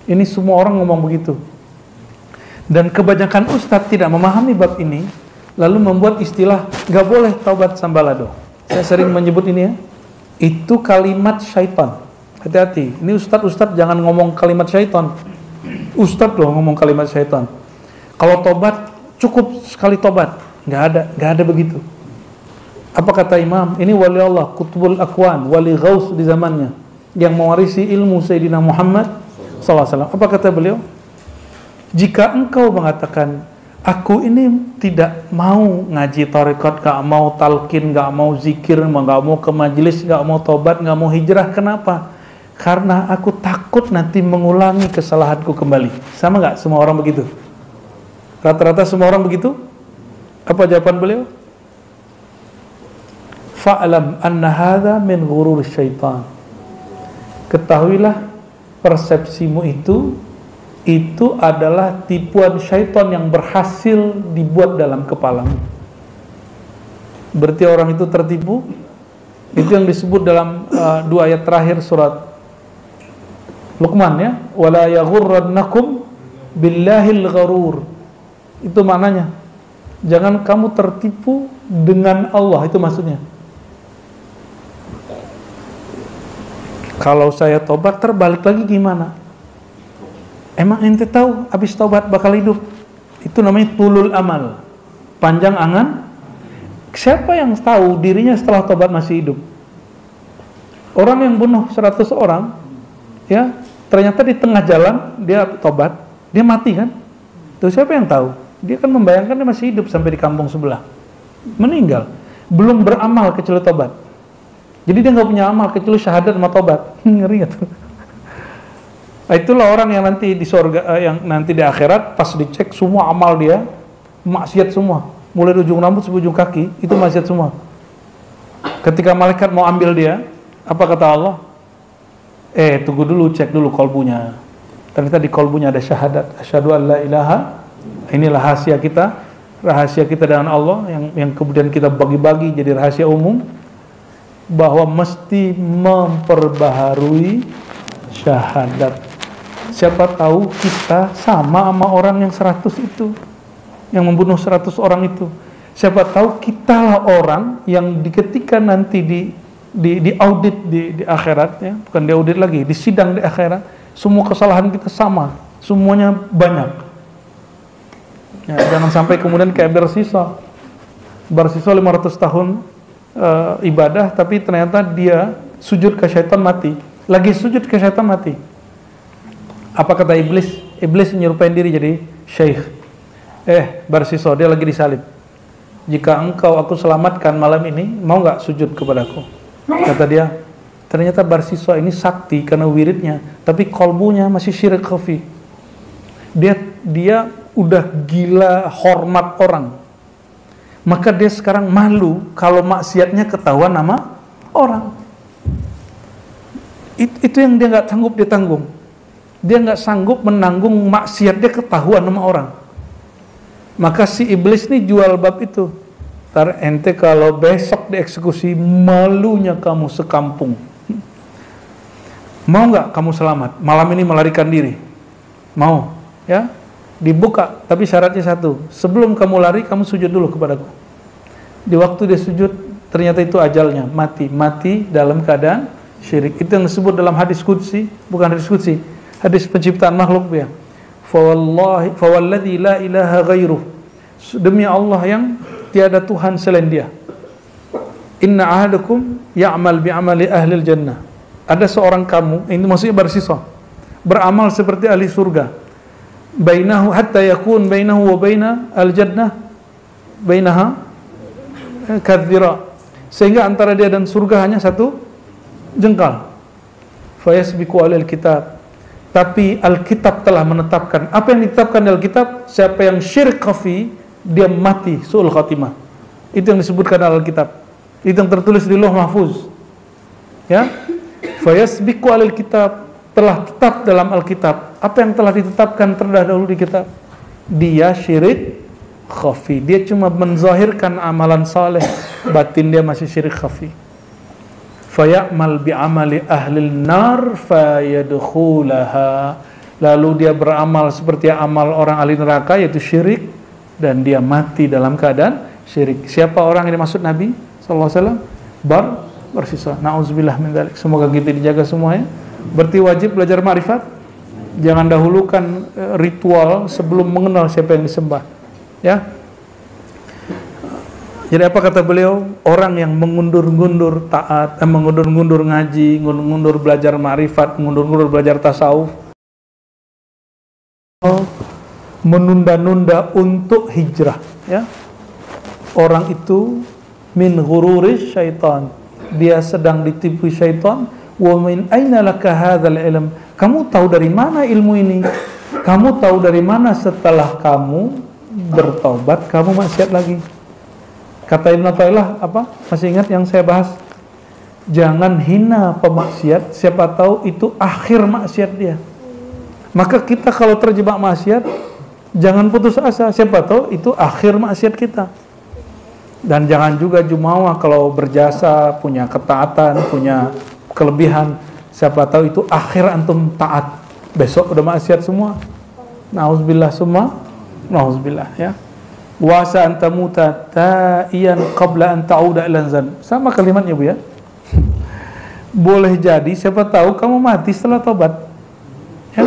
Ini semua orang ngomong begitu. Dan kebanyakan ustadz tidak memahami bab ini, lalu membuat istilah gak boleh taubat sambalado. Saya sering menyebut ini ya. Itu kalimat syaitan. Hati-hati. Ini ustadz jangan ngomong kalimat syaitan. Ustadz loh ngomong kalimat syaitan. Kalau tobat cukup sekali tobat. Gak ada begitu. Apa kata Imam? Ini wali Allah, Qutbul Akwan, wali Ghaus di zamannya, yang mewarisi ilmu Sayyidina Muhammad SAW. Apa kata beliau? Jika engkau mengatakan, aku ini tidak mau ngaji tarekat, gak mau talqin, gak mau zikir, gak mau ke majelis, gak mau tobat, gak mau hijrah. Kenapa? Karena aku takut nanti mengulangi kesalahanku kembali. Sama gak semua orang begitu? Rata-rata semua orang begitu? Apa jawaban beliau? Fa'lam anna hadha min ghurur syaitan. Ketahuilah persepsimu itu adalah tipuan syaitan yang berhasil dibuat dalam kepalamu. Berarti orang itu tertipu. Itu yang disebut dalam 2 ayat terakhir surat Luqman ya, wala yaghurrannakum billahil gharur. Itu maknanya. Jangan kamu tertipu dengan Allah, itu maksudnya. Kalau saya tobat terbalik lagi gimana? Emang ente tahu habis taubat bakal hidup? Itu namanya tulul amal, panjang angan. Siapa yang tahu dirinya setelah taubat masih hidup? Orang yang bunuh 100 orang, ya ternyata di tengah jalan dia taubat, dia mati kan? Tuh siapa yang tahu? Dia kan membayangkan dia masih hidup sampai di kampung sebelah, meninggal, belum beramal kecuali taubat. Jadi dia nggak punya amal kecuali syahadat sama taubat. Ngeri gak tuh? Nah, itulah orang yang nanti di surga, yang nanti di akhirat pas dicek semua amal dia maksiat semua, mulai dari ujung rambut sampai ujung kaki itu maksiat semua. Ketika malaikat mau ambil dia, apa kata Allah? Tunggu dulu, cek dulu kolbunya. Ternyata di kolbunya ada syahadat, asyhadu an la ilaha. Inilah rahasia kita dengan Allah yang kemudian kita bagi-bagi jadi rahasia umum, bahwa mesti memperbaharui syahadat. Siapa tahu kita sama orang yang 100 itu, yang membunuh 100 orang itu. Siapa tahu kitalah orang yang ketika nanti di audit di akhirat ya, bukan di audit lagi, di sidang di akhirat, semua kesalahan kita sama, semuanya banyak. Ya, jangan sampai kemudian kayak bersisa 500 tahun ibadah, tapi ternyata dia sujud ke syaitan mati. Lagi sujud ke syaitan mati. Apa kata iblis? Iblis menyerupain diri jadi syekh. Barsiso, dia lagi disalib. Jika engkau aku selamatkan malam ini, mau gak sujud kepadaku? Kata dia, ternyata Barsisa ini sakti karena wiridnya, tapi kolbunya masih syirik khafi. Dia udah gila hormat orang, maka dia sekarang malu kalau maksiatnya ketahuan sama orang. Itu yang dia nggak sanggup dia tanggung. Dia nggak sanggup menanggung maksiat dia ketahuan sama orang. Maka si iblis nih jual bab itu. Ntar ente kalau besok dieksekusi, malunya kamu sekampung. Mau nggak kamu selamat? Malam ini melarikan diri. Mau? Ya? Dibuka, tapi syaratnya satu. Sebelum kamu lari, kamu sujud dulu kepadaku. Di waktu dia sujud, ternyata itu ajalnya, mati dalam keadaan syirik. Itu yang disebut dalam hadis qudsi, bukan hadis qudsi, hadis penciptaan makhluk ya. Fawalladzi la ilaha ghairuh. Demi Allah yang tiada Tuhan selain Dia. Inna ahadakum ya'mal bi'amali ahlil jannah. Ada seorang kamu, ini maksudnya Barsisa, beramal seperti ahli surga. Bainahu hatta yakun bainahu wa baina al-jannah bainaha kadhira. Sehingga antara dia dan surga hanya satu jengkal. Fayasbiqu alal kitab. Tapi Alkitab telah menetapkan. Apa yang ditetapkan di Alkitab? Siapa yang syirik khafi, dia mati su'ul khatimah. Itu yang disebutkan dalam Alkitab. Itu yang tertulis di Lauh Mahfuz. Ya. Fayasbiqu alal kitab, telah tetap dalam Alkitab. Apa yang telah ditetapkan terdahulu di kitab? Dia syirik khafi. Dia cuma menzahirkan amalan saleh, batin dia masih syirik khafi. Faya'mal bi'amali ahlil nar fayadkhulaha. Lalu dia beramal seperti amal orang ahli neraka, yaitu syirik, dan dia mati dalam keadaan syirik. Siapa orang yang dimaksud Nabi sallallahu alaihi wasallam? Barsisa. Nauzubillah min dzalik. Semoga kita dijaga semuanya. Berarti wajib belajar ma'rifat. Jangan dahulukan ritual sebelum mengenal siapa yang disembah. Ya. Jadi apa kata beliau? Orang yang mengundur-undur taat, mengundur-undur ngaji, mengundur belajar ma'rifat, mengundur-undur belajar tasawuf, menunda-nunda untuk hijrah, ya. Orang itu min ghururis syaitan. Dia sedang ditipu syaitan. Wa min aina laka hadzal ilm? Kamu tahu dari mana ilmu ini? Kamu tahu dari mana setelah kamu bertaubat kamu maksiat lagi? Kata Ibnu Athaillah apa? Masih ingat yang saya bahas? Jangan hina pemaksiat, siapa tahu itu akhir maksiat dia. Maka kita kalau terjebak maksiat, jangan putus asa, siapa tahu itu akhir maksiat kita. Dan jangan juga jumawa kalau berjasa, punya ketaatan, punya kelebihan, siapa tahu itu akhir antum taat. Besok udah maksiat semua. Nauzubillah summa nauzubillah, ya. Wa sa antamuta ta'iyan qabla an ta'uda ila zan. Sama kalimatnya Bu ya. Boleh jadi siapa tahu kamu mati setelah tobat. Ya.